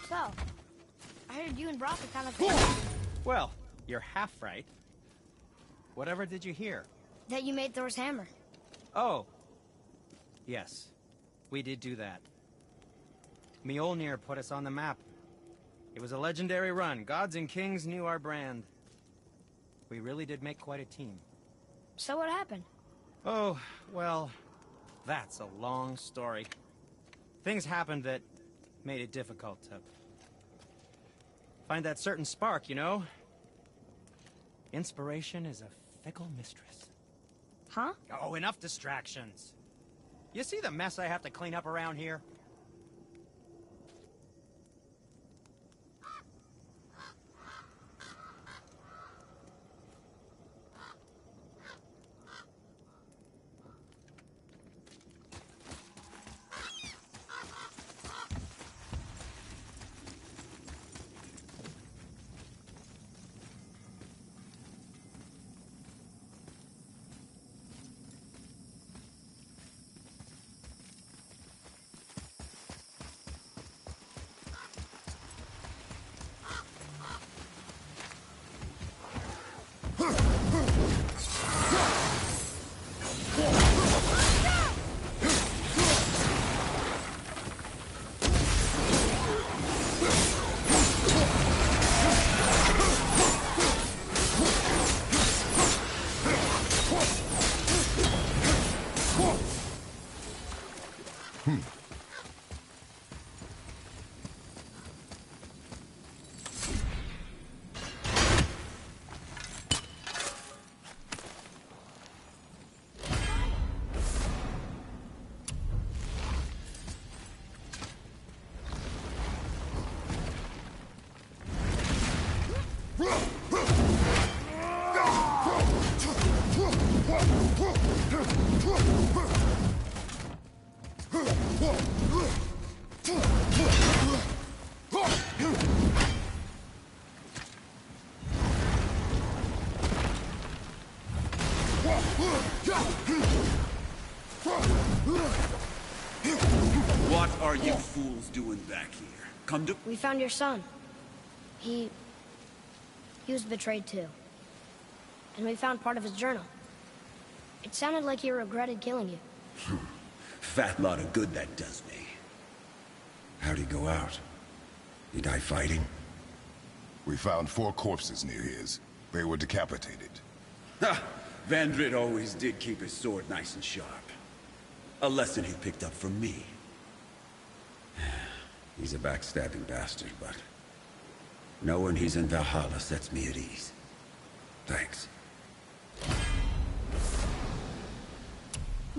So, I heard you and Brock are kind of Well, you're half right. Whatever did you hear? that you made Thor's hammer. Oh. Yes. We did do that. Mjolnir put us on the map. It was a legendary run. Gods and kings knew our brand. We really did make quite a team. So what happened? Oh, well, that's a long story. Things happened that made it difficult to find that certain spark, you know? Inspiration is a fickle mistress. Huh? Oh, enough distractions. You see the mess I have to clean up around here? What are you fools doing back here? Come to... We found your son. He was betrayed too. And we found part of his journal. It sounded like he regretted killing you. Fat lot of good that does me. How'd he go out? He die fighting? We found 4 corpses near his. They were decapitated. Ha! Vandrid always did keep his sword nice and sharp. A lesson he picked up from me. He's a backstabbing bastard, but knowing he's in Valhalla sets me at ease. Thanks.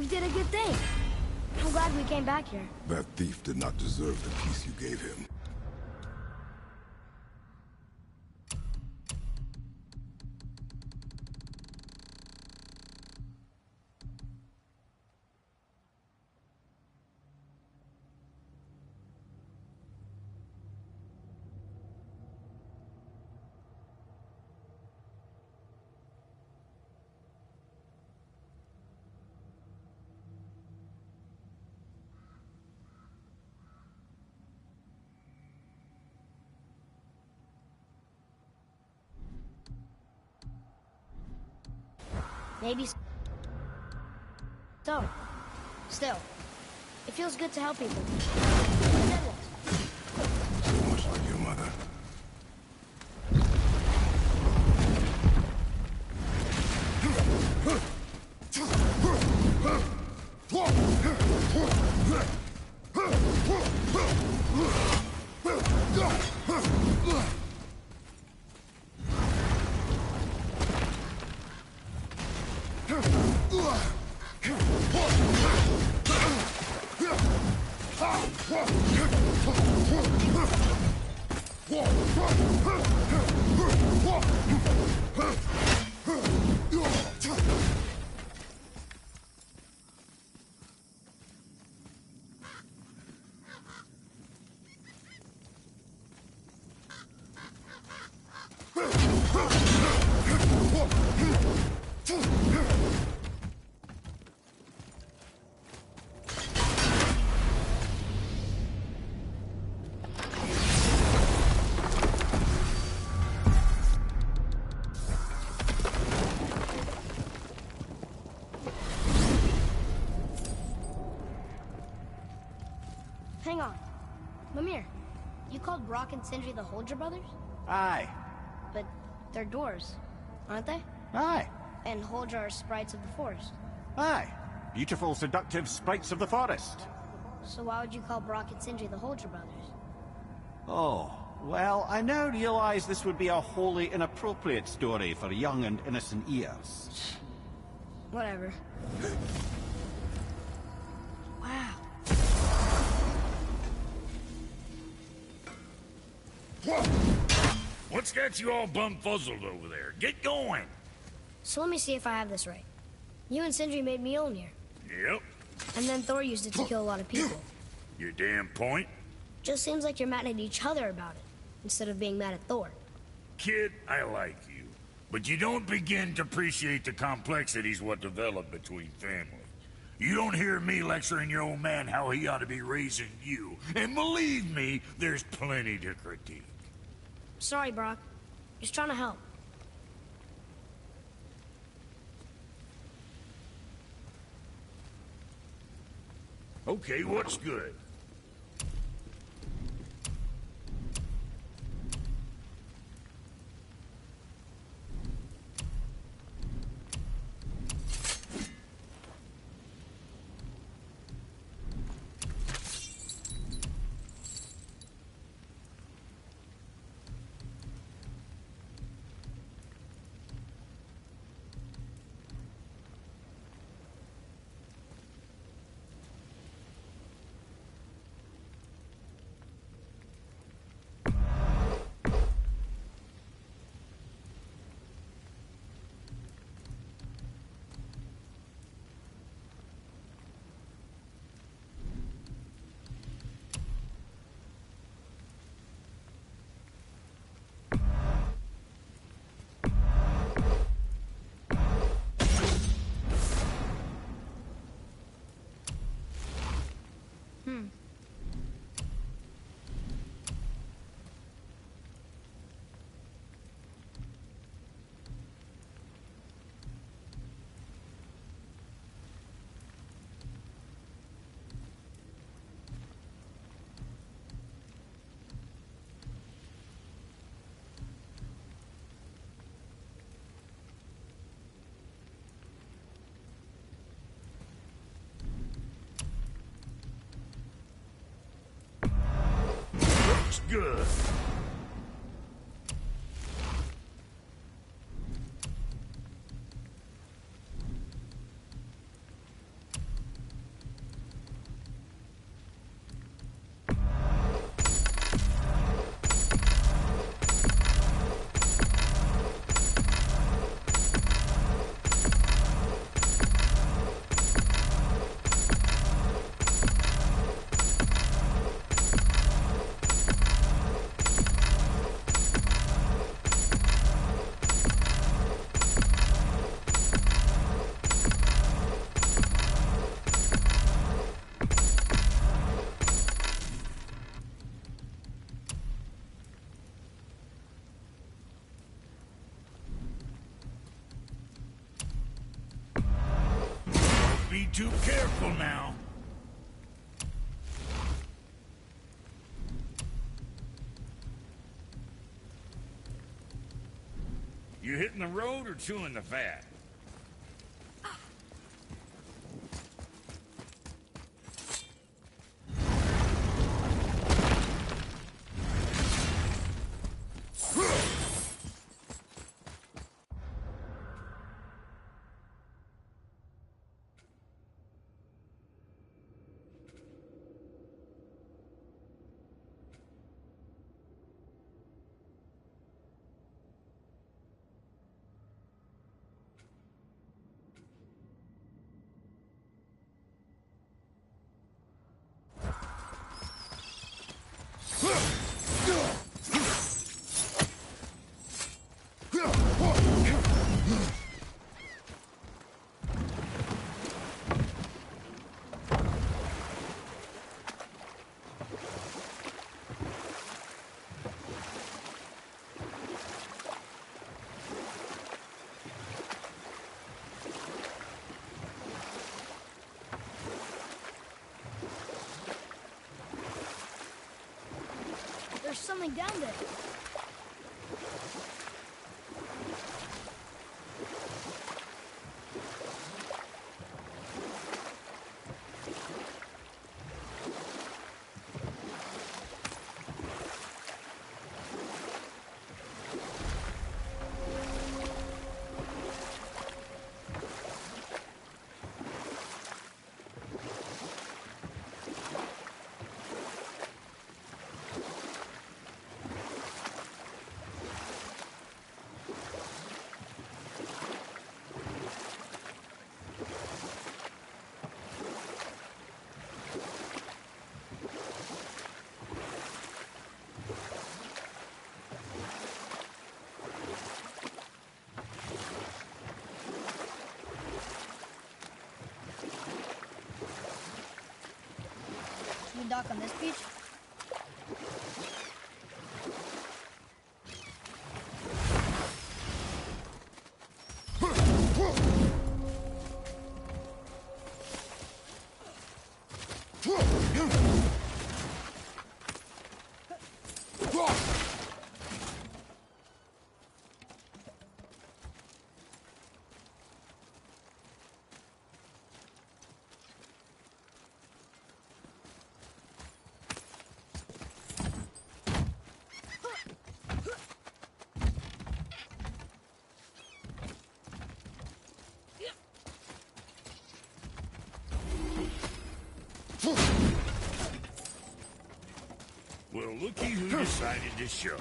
We did a good thing. I'm glad we came back here. That thief did not deserve the peace you gave him. Maybe so. Still, it feels good to help people. So much like your mother. Hang on. Mimir, you called Brock and Sindri the Holger brothers? Aye. But they're dwarves, aren't they? Aye. And Holger are sprites of the forest. Aye. Beautiful, seductive sprites of the forest. So why would you call Brock and Sindri the Holger brothers? Oh, well, I now realize this would be a wholly inappropriate story for young and innocent ears. Whatever. Wow. What's got you all bumfuzzled over there? Get going! So let me see if I have this right. You and Sindri made Mjolnir, Yep. and then Thor used it to kill a lot of people. Your damn point? Just seems like you're mad at each other about it, instead of being mad at Thor. Kid, I like you. But you don't begin to appreciate the complexities what develop between families. You don't hear me lecturing your old man how he ought to be raising you. And believe me, there's plenty to critique. Sorry, Brock. Just trying to help. Okay, what's good? Looks good. You hitting the road or chewing the fat? There's something down there. Should we dock on this beach? Well, looky who decided to show.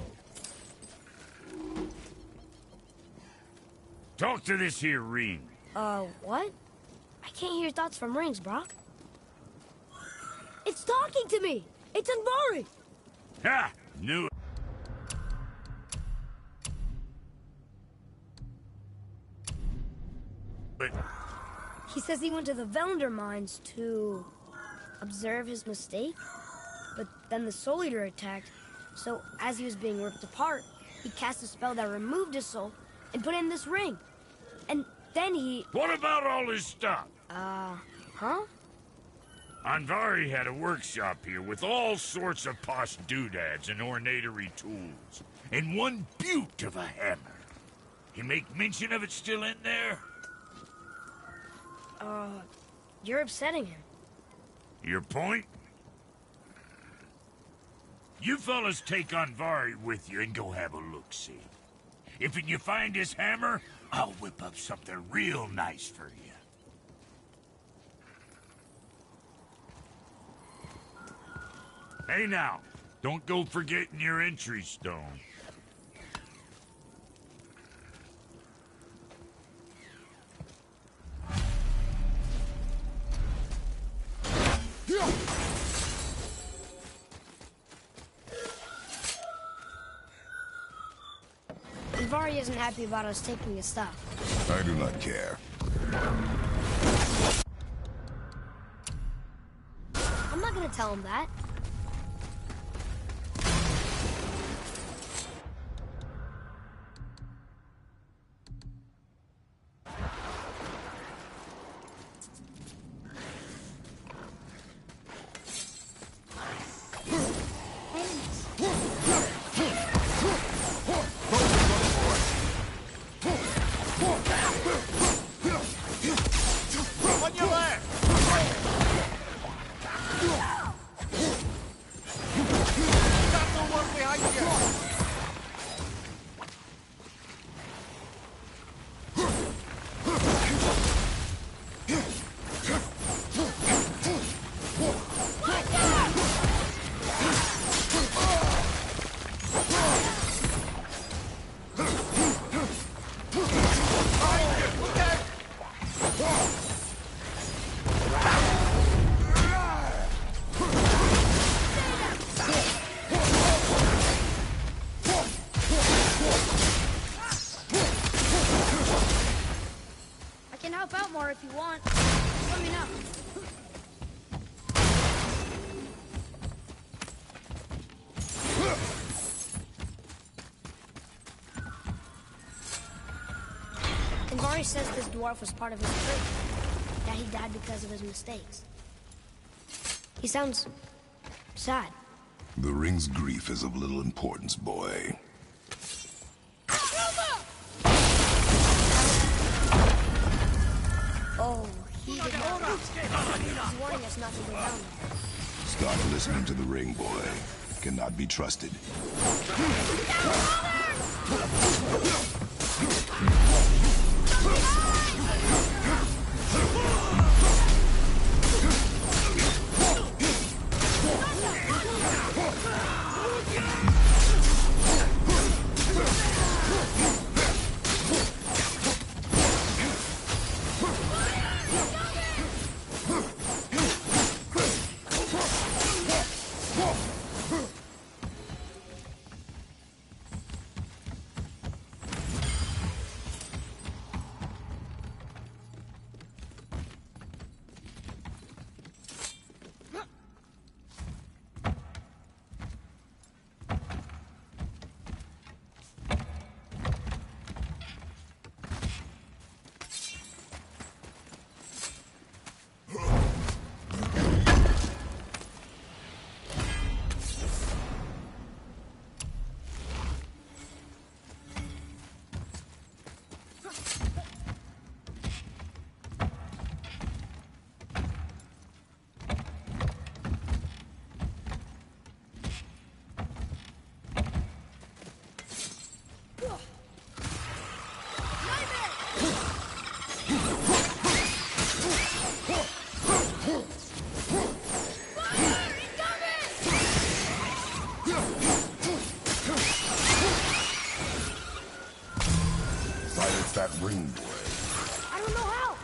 Talk to this here ring. What? I can't hear thoughts from rings, Brock. It's talking to me! It's Anvari! Ha! Knew it. But He says he went to the Velander mines to observe his mistake, but then the Soul Eater attacked, so as he was being ripped apart, he cast a spell that removed his soul and put it in this ring. And then he... what about all his stuff? Huh? Anvari had a workshop here with all sorts of posh doodads and ornatory tools, and one beaut of a hammer. You make mention of it still in there? You're upsetting him. Your point? You fellas take Anvari with you and go have a look-see. If you find his hammer, I'll whip up something real nice for you. Hey now, don't go forgetting your entry stone. Anvari isn't happy about us taking his stuff. I do not care. I'm not gonna tell him that. story says this dwarf was part of his crew, that he died because of his mistakes. He sounds sad. The ring's grief is of little importance, boy. Oh, he did not. He's warning us not to go down there. Start listening to the ring, boy. Cannot be trusted. Silence that ring, boy. I don't know how.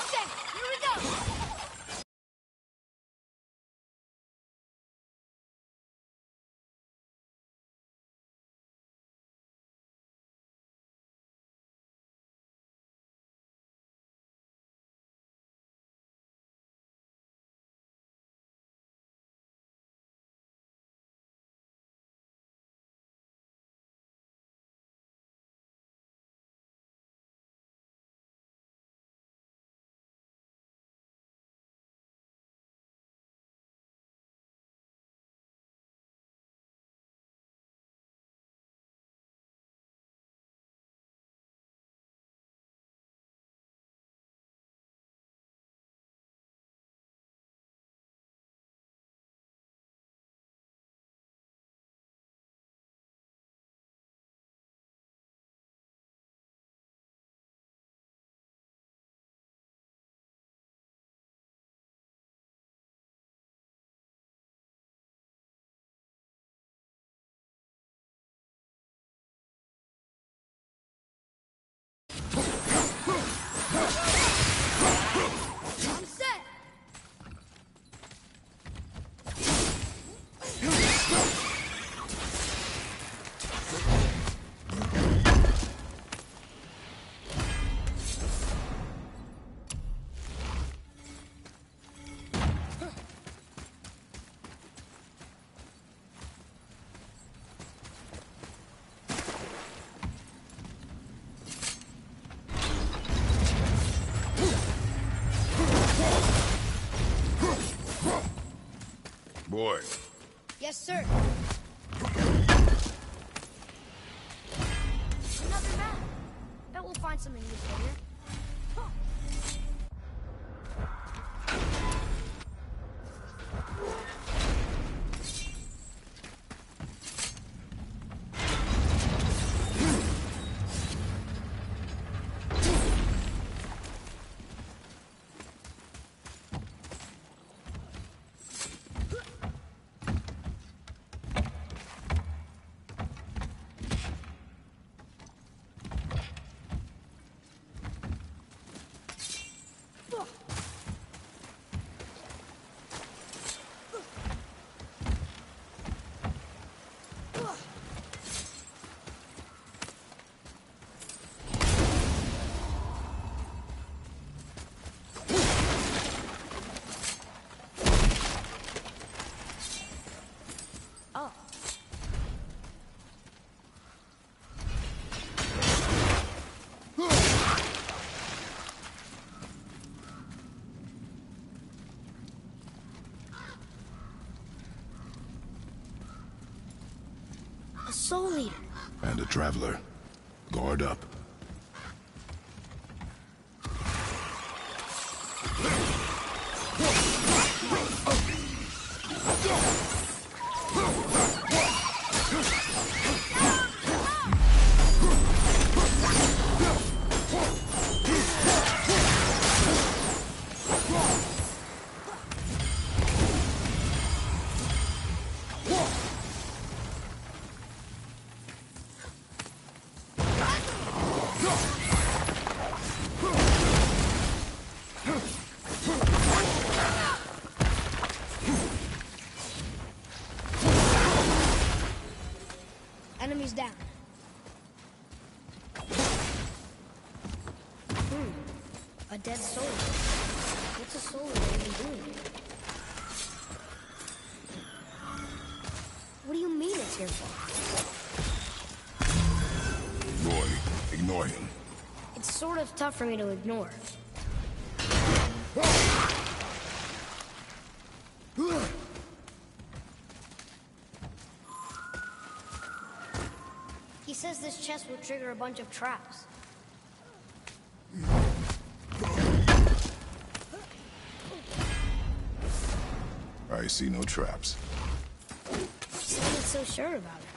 Okay, here we go. I'm set. Boy, Yes, sir. Another map. Bet we'll find something useful here. Soul Eater. And a traveler. Guard up. Enemies down. A dead soul. What's a soul even doing? What do you mean it's here for? Boy, ignore him. It's sort of tough for me to ignore. He says this chest will trigger a bunch of traps. I see no traps. You sounded so sure about it.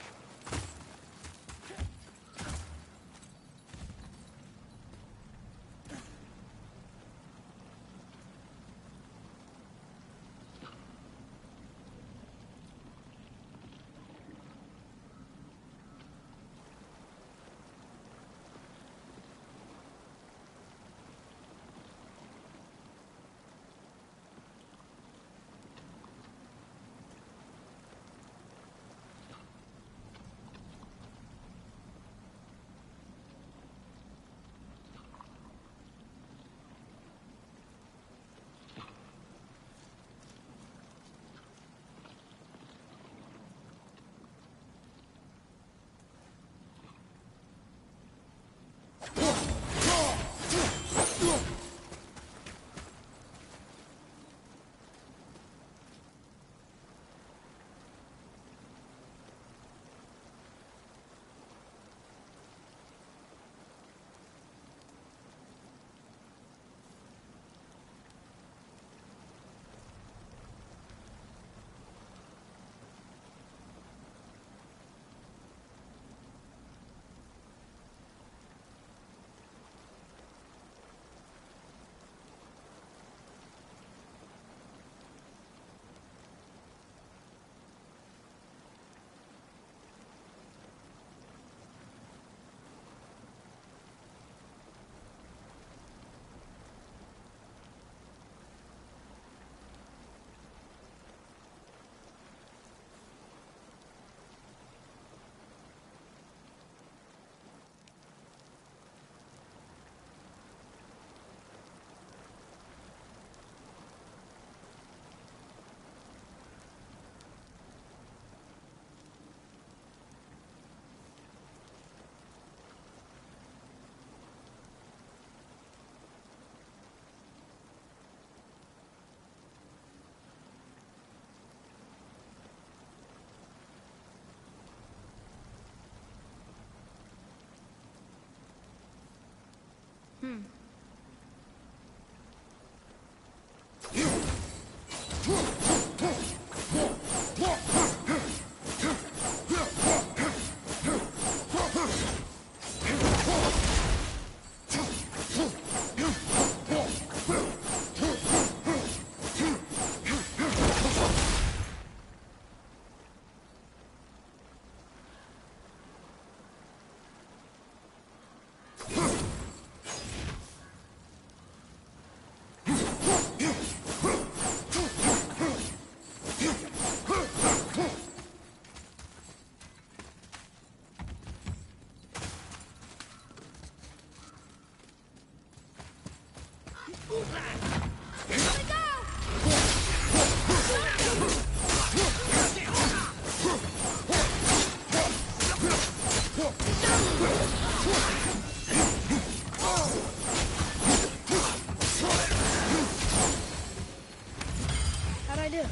How'd I do?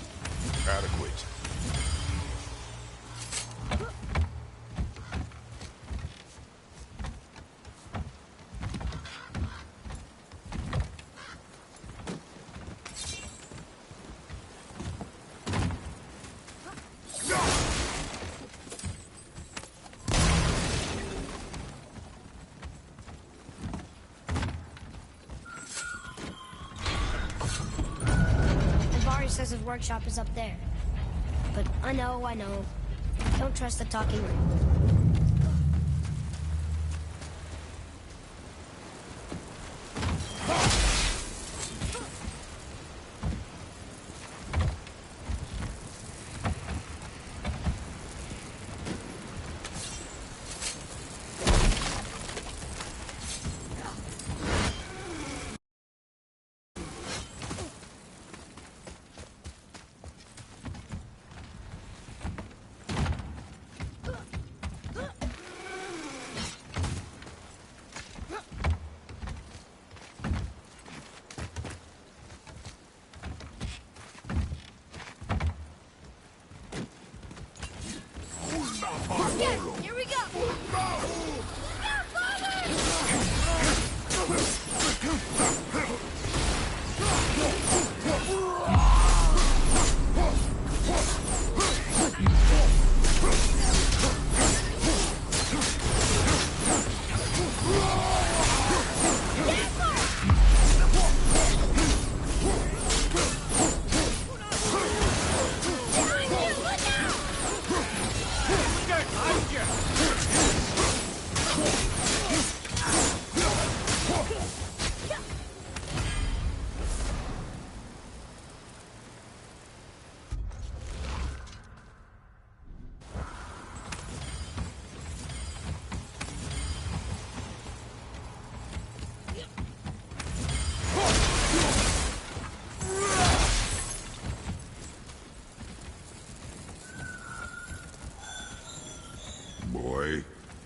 Adequate. Professor's workshop is up there. But I know. Don't trust the talking ring. Here we go!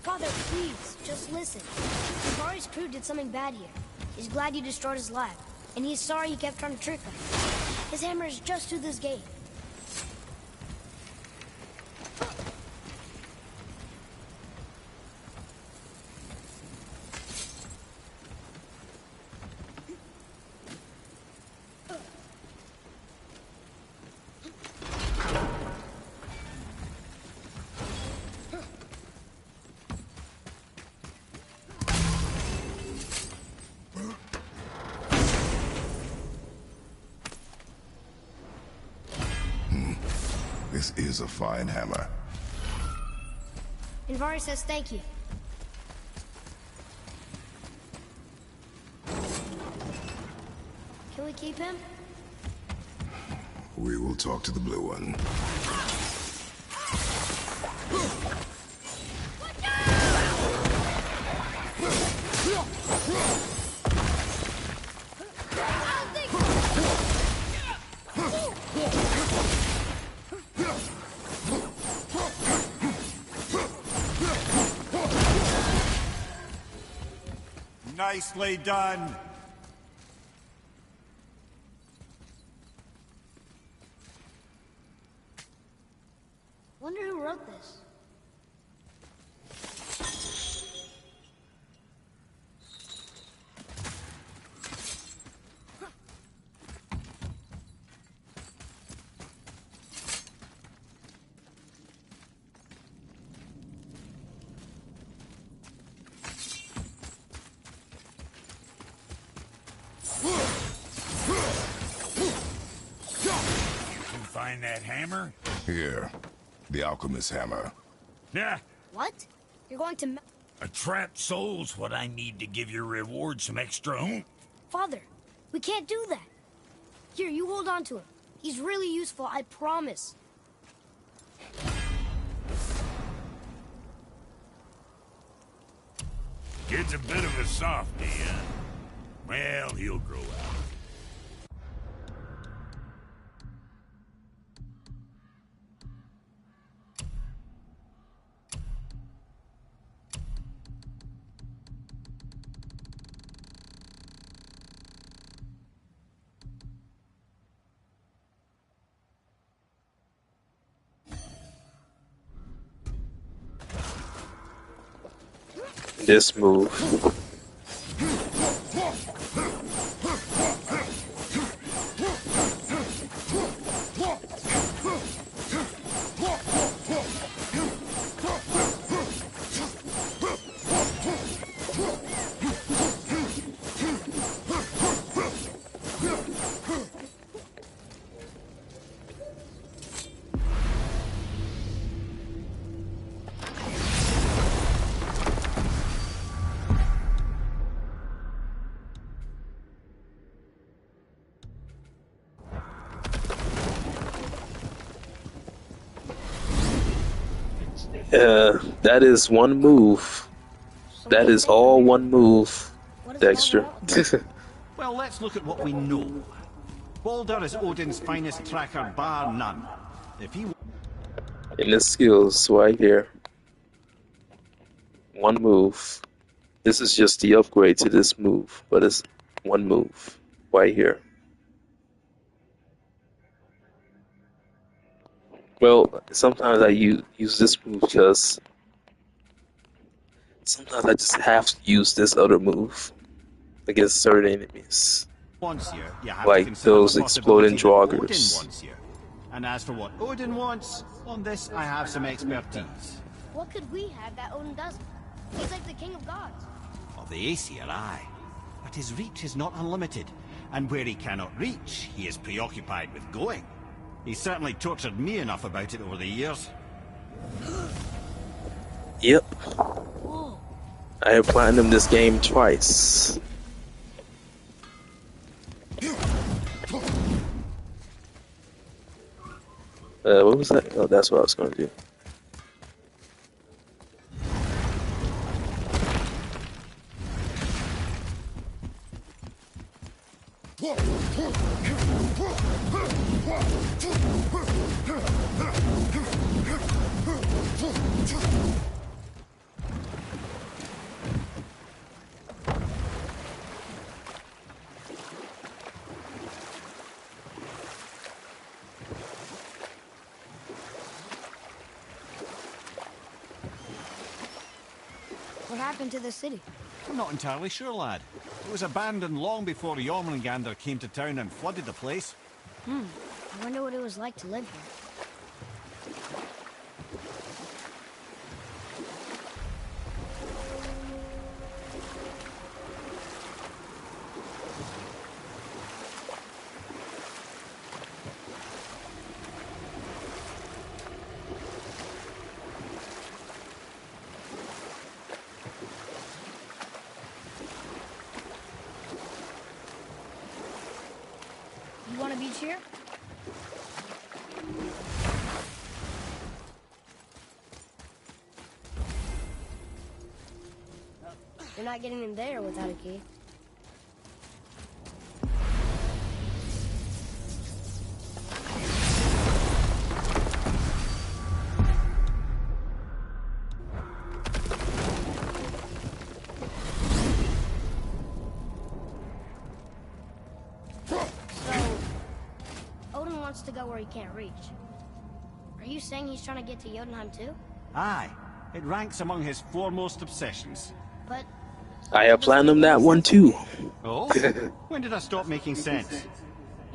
Father, please, just listen. Kibari's crew did something bad here. He's glad you destroyed his lab, and he's sorry he kept trying to trick us. His hammer is just to this gate. This is a fine hammer. Invari says thank you. Can we keep him? We will talk to the blue one. Nicely done. Wonder who wrote this. Find that hammer? Here, the alchemist's hammer. Yeah, What? You're going to... a trapped soul's what I need to give your reward some extra oomph. Father, we can't do that. Here, you hold on to him. He's really useful, I promise. Kid's a bit of a softie, huh? Well, he'll grow out. This move. That is one move. So That is all one move, what is Dexter. Well, let's look at what we know. Baldur is Odin's finest tracker, bar none. If he And the skills right here. One move. This is just the upgrade to this move, but it's one move right here. Well, sometimes I use this move because sometimes I just have to use this other move against certain enemies, wants you, you have to like consider those the exploding possibility that Odin draugrs. wants you. And as for what Odin wants, on this I have some expertise. What could we have that Odin doesn't? He's like the king of gods. Of the Aesir, aye. But his reach is not unlimited, and where he cannot reach, he is preoccupied with going. He's certainly tortured me enough about it over the years. Yep. Whoa. I have platinum this game twice. What was that? Oh, that's what I was going to do. What happened to the city? I'm not entirely sure, lad. It was abandoned long before Jormungandr came to town and flooded the place. I wonder what it was like to live here. You want a beach here? You're not getting in there without a key. Odin wants to go where he can't reach. Are you saying he's trying to get to Jotunheim too? Aye, it ranks among his foremost obsessions. But I have platinum that one too. Oh? When did I stop making sense?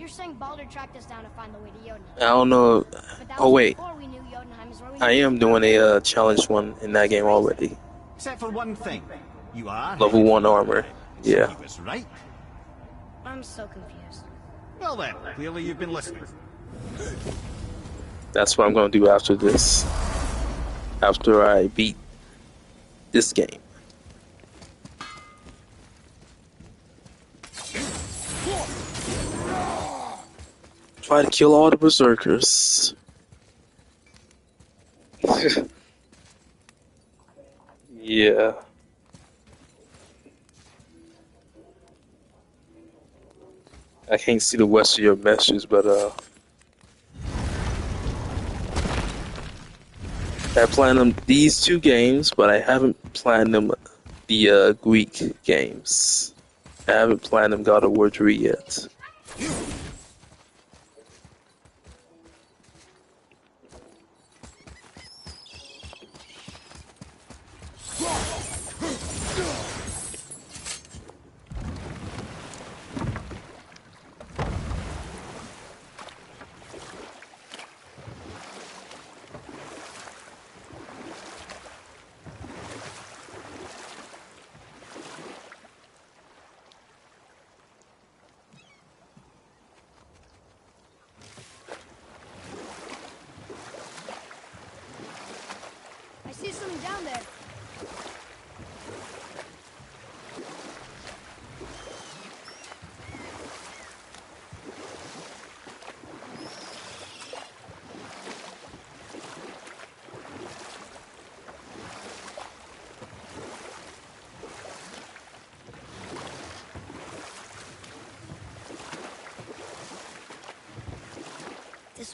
you're saying Baldur tracked us down to find the way to Jotunheim. I don't know. But that Oh was wait, before we knew Jotunheim is where we I knew am doing a challenge one in that game already. Except for one thing. You are Level headed 1 for armor. Jotunheim, Yeah. So he was right. I'm so confused. Well then, clearly you've been listening. That's what I'm going to do after this. After I beat this game. Try to kill all the berserkers. Yeah. I can't see the rest of your messages, but I platinum these two games, but I haven't platinum the Greek games. I haven't platinum God of War 3 yet.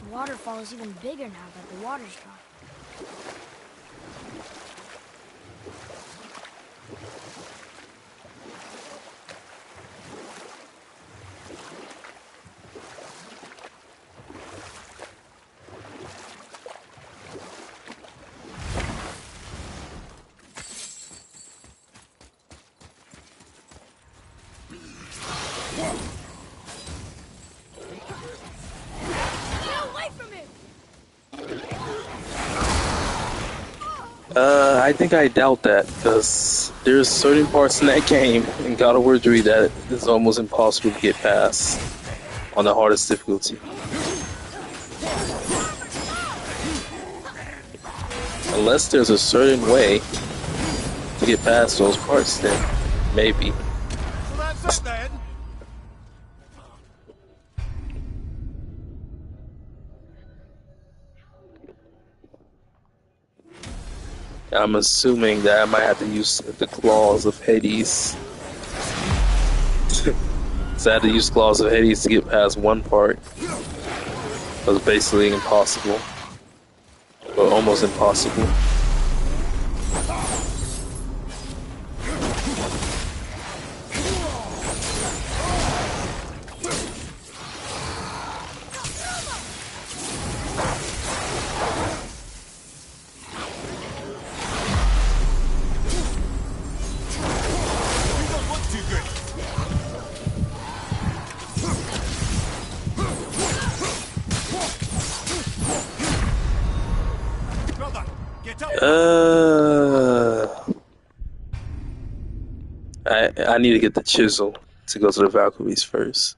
This waterfall is even bigger now that the water's dropped. I think I doubt that, because there's certain parts in that game, in God of War 3, that is almost impossible to get past on the hardest difficulty. Unless there's a certain way to get past those parts, then maybe. So that's it then. I'm assuming that I might have to use the claws of Hades. So I had to use claws of Hades to get past one part. It was basically impossible. Or almost impossible. I need to get the chisel to go to the Valkyries first.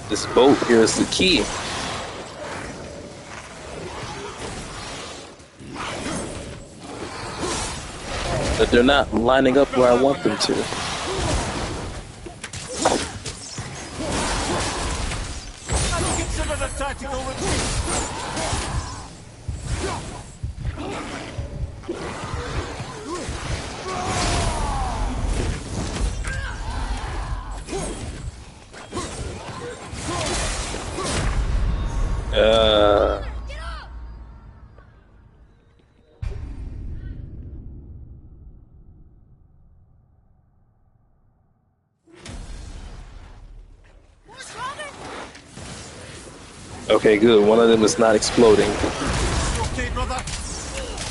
This boat here is the key. But they're not lining up where I want them to. Consider the tactical retreat. Okay, good. One of them is not exploding. Okay, brother.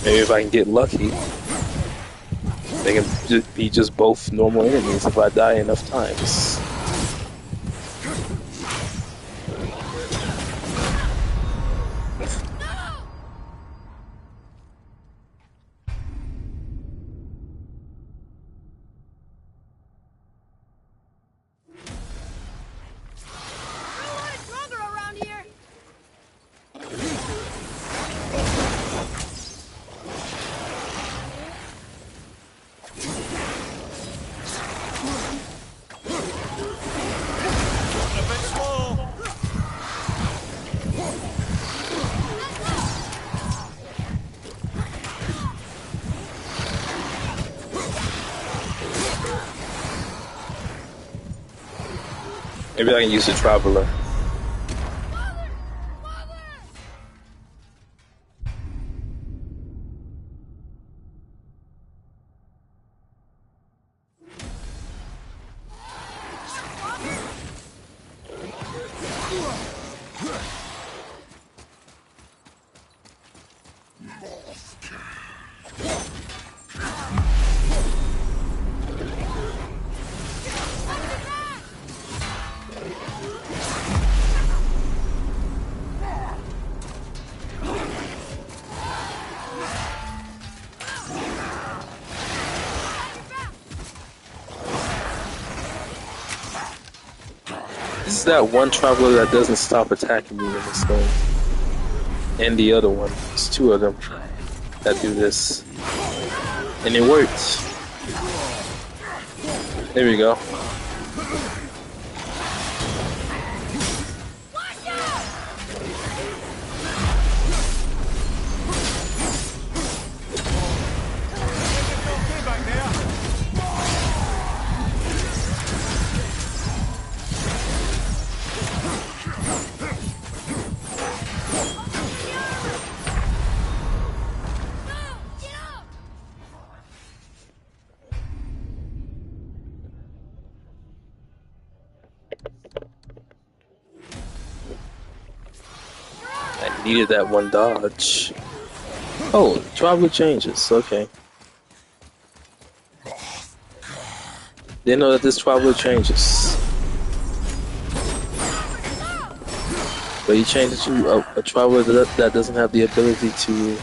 Maybe if I can get lucky, they can be just both normal enemies if I die enough times. Maybe I can use the Traveler. This is that one Traveler that doesn't stop attacking me in this game. And the other one. There's two of them that do this. And it works. There we go. Needed that one dodge. Oh, travel changes. Okay. Didn't know that this travel changes. But he changed it to a traveler that doesn't have the ability to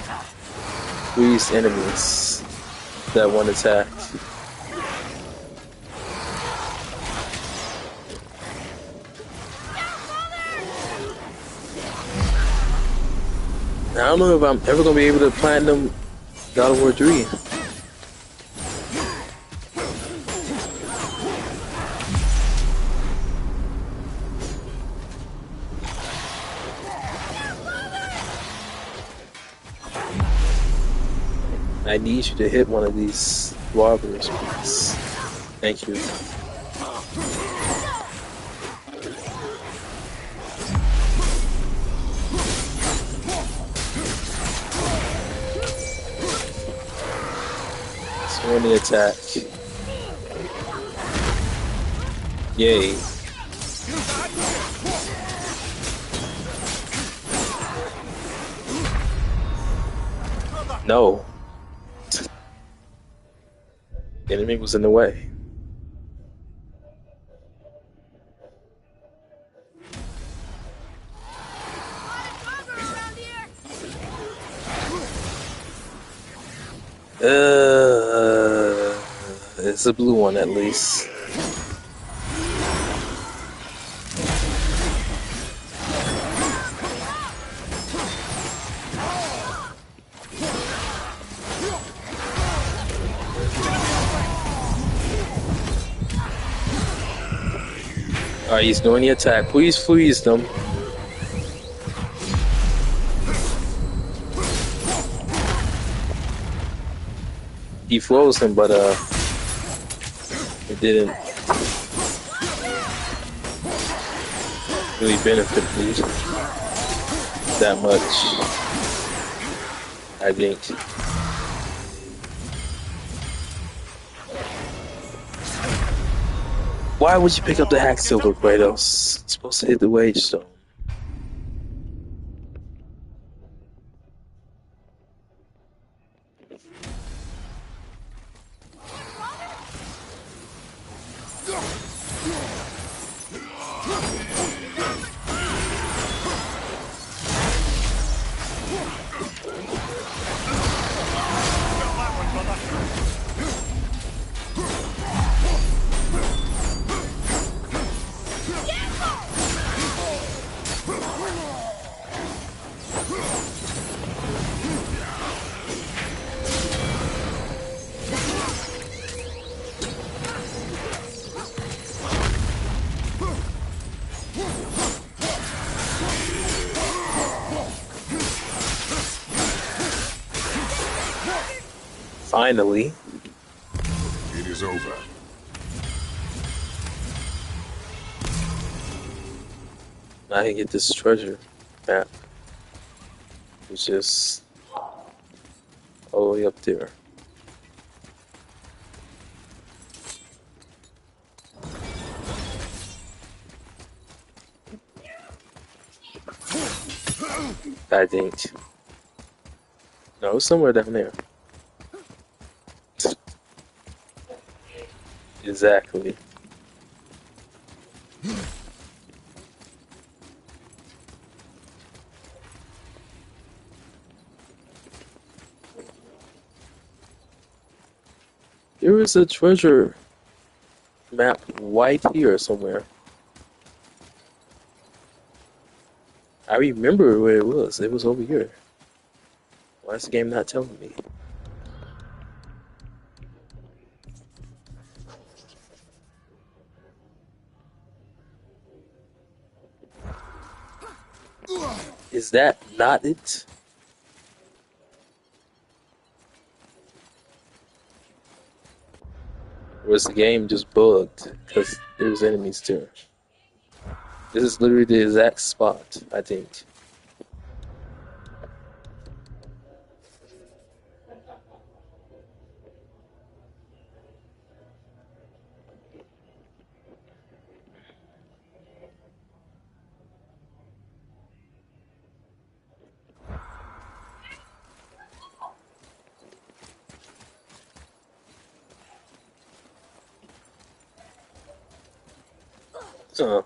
freeze enemies that one attack. I don't know if I'm ever gonna be able to platinum God of War 3. I need you to hit one of these robbers, please. Thank you. So many attack. Yay. No. The enemy was in the way. It's a blue one at least. Alright, he's doing the attack. Please freeze them. He froze him, but it didn't really benefit me that much, I think. Why would you pick up the Hack Silver, Kratos? It's supposed to hit the Wage Stone. Finally. It is over. I can get this treasure map, which is all the way up there. I think. No, it's somewhere down there. Exactly. There is a treasure map right here somewhere. I remember where it was. It was over here. Why is the game not telling me? Is that not it? Or is the game just bugged because there's enemies there? This is literally the exact spot, I think. Uh,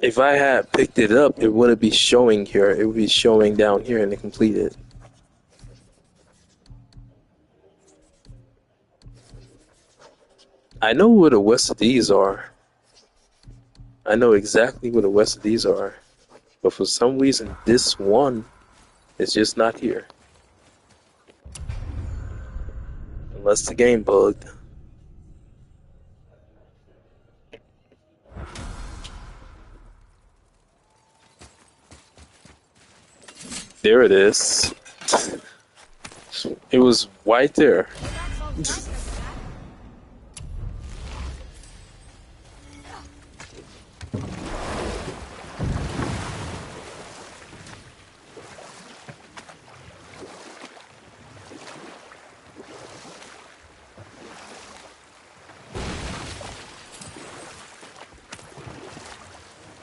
if I had picked it up, it wouldn't be showing here. It would be showing down here and it completed. I know where the west of these are. I know exactly where the west of these are. But for some reason, this one is just not here. Unless the game bugged. There it is. It was right there.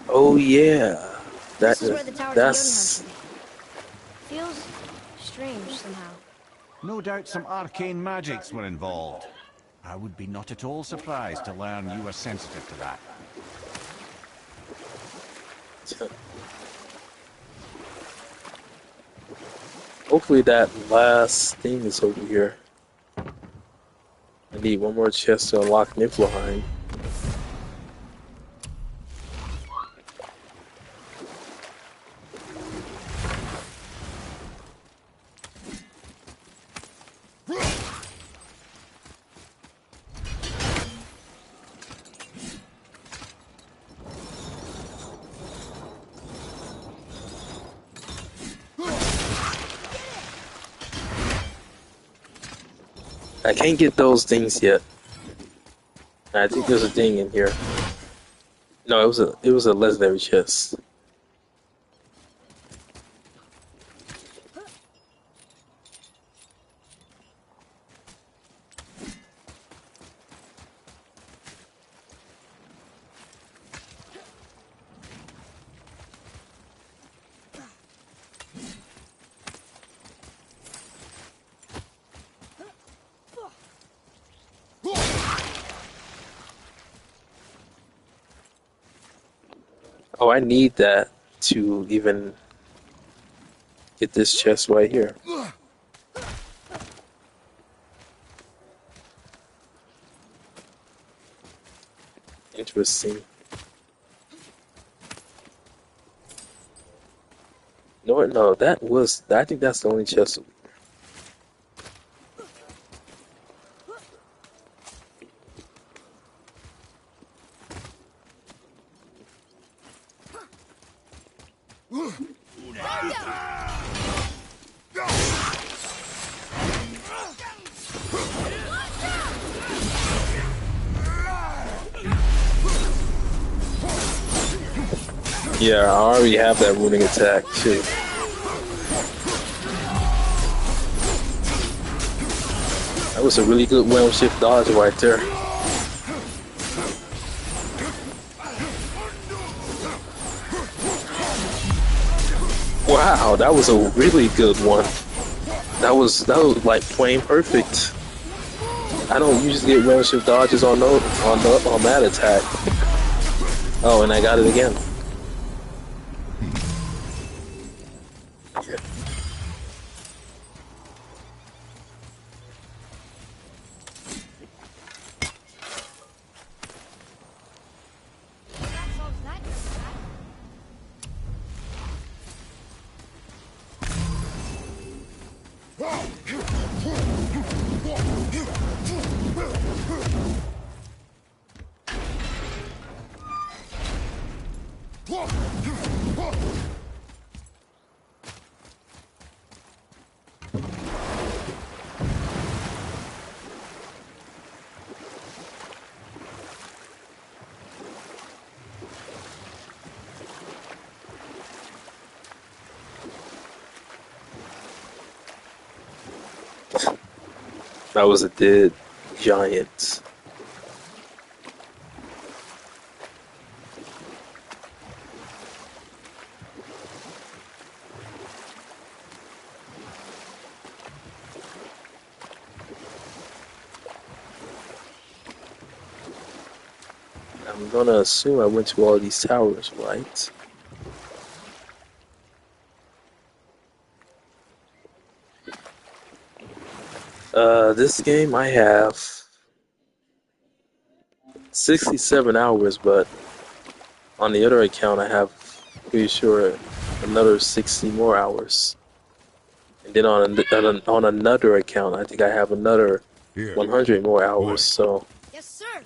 Oh yeah. This is where the Towers of Jotunheim should be. Feels strange somehow. No doubt some arcane magics were involved. I would be not at all surprised to learn you were sensitive to that. Hopefully that last thing is over here. I need one more chest to unlock Niflheim. I can't get those things yet. I think there's a thing in here. No, it was a legendary chest. Oh, I need that to even get this chest right here. Interesting. No, that was. I think that's the only chest. Yeah, I already have that ruining attack too. That was a really good whelm shift dodge right there. Wow, that was a really good one. That was like plain perfect. I don't usually get whelm shift dodges on that attack. Oh, and I got it again. That was a dead giant. I'm gonna assume I went to all these towers, right? This game I have 67 hours, but on the other account I have pretty sure another 60 more hours. And then on another account, I think I have another 100 more hours. So yes, sir.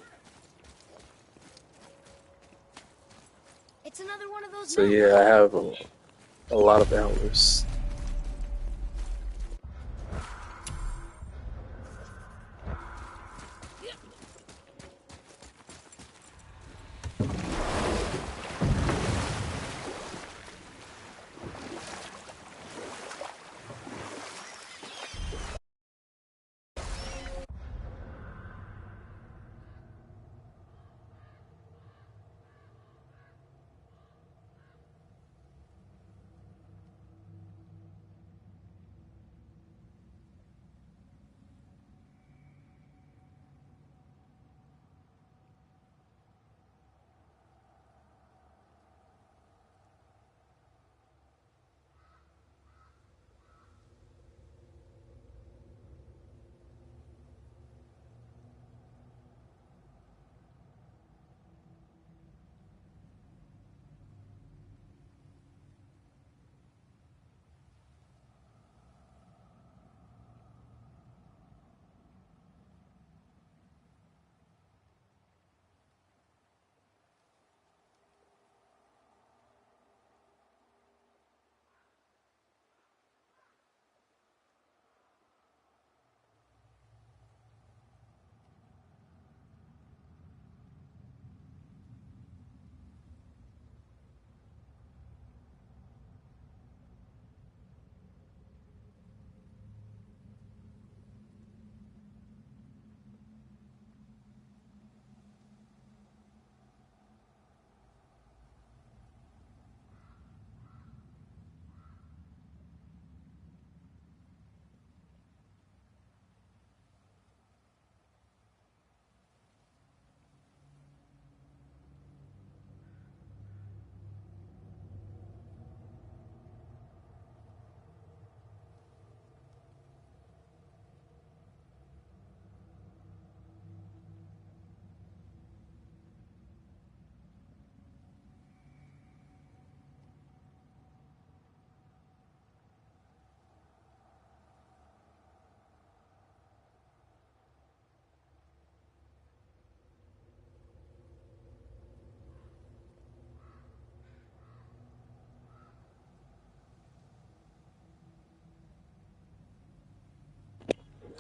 It's another one of those. So yeah, I have a lot of hours.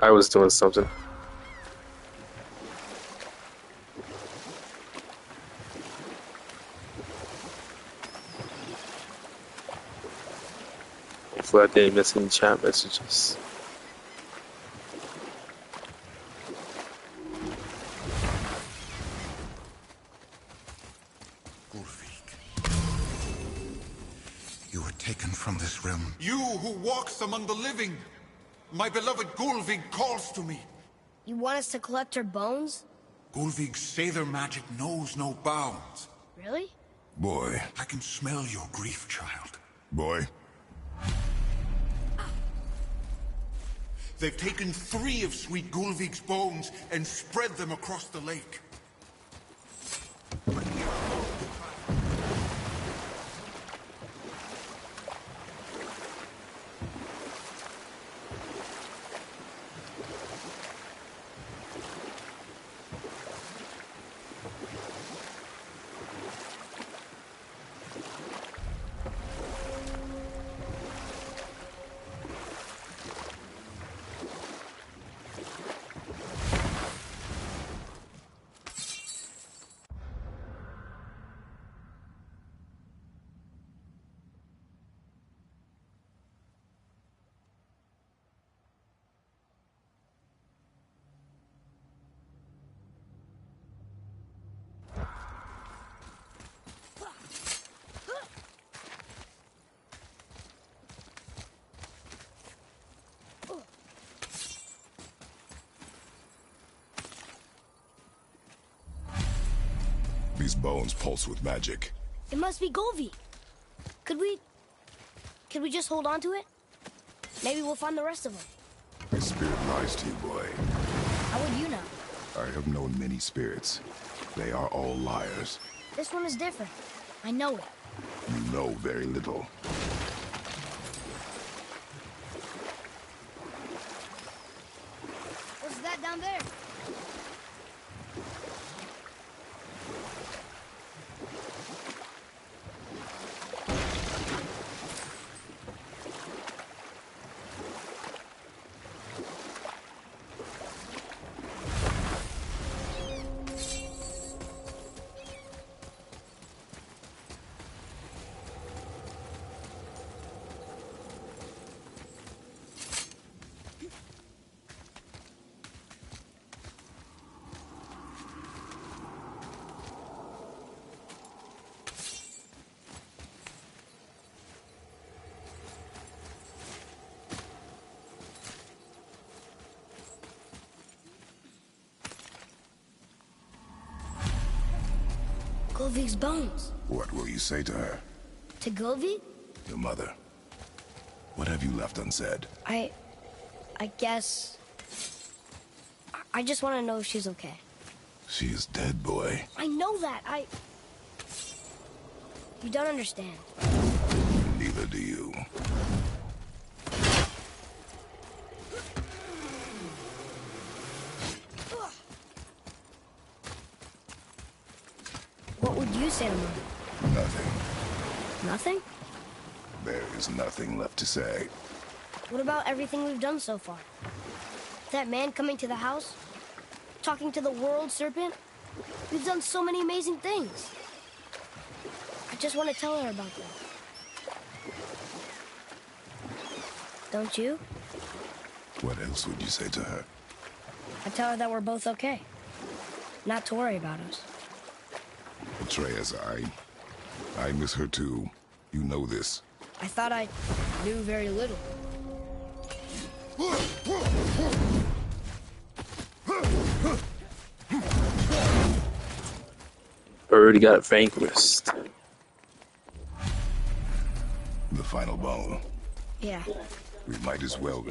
I was doing something. Hopefully I didn't miss any chat messages. You were taken from this realm. You who walks among the living! My beloved Gulvig calls to me! You want us to collect her bones? Gulvig's Sather magic knows no bounds. Really? Boy. I can smell your grief, child. Boy. They've taken 3 of sweet Gulvig's bones and spread them across the lake. Golvi's bones pulse with magic. It must be Golvi. Could we just hold on to it? Maybe we'll find the rest of them. His spirit lies to you, boy. How would you know? I have known many spirits. They are all liars. This one is different. I know it. You know very little. What's that down there? Golvi's bones. What will you say to her? To Golvi? Your mother. What have you left unsaid? I guess... I just want to know if she's okay. She is dead, boy. I know that. You don't understand. Neither do you. What would you say to Mom? Nothing. Nothing? There is nothing left to say. What about everything we've done so far? That man coming to the house? Talking to the world serpent? We've done so many amazing things. I just want to tell her about them. Don't you? What else would you say to her? I tell her that we're both okay. Not to worry about us. Atreus, I miss her too. You know this. I thought I knew very little. Already got vanquished. The final bone. Yeah. We might as well.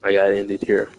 I got ended here.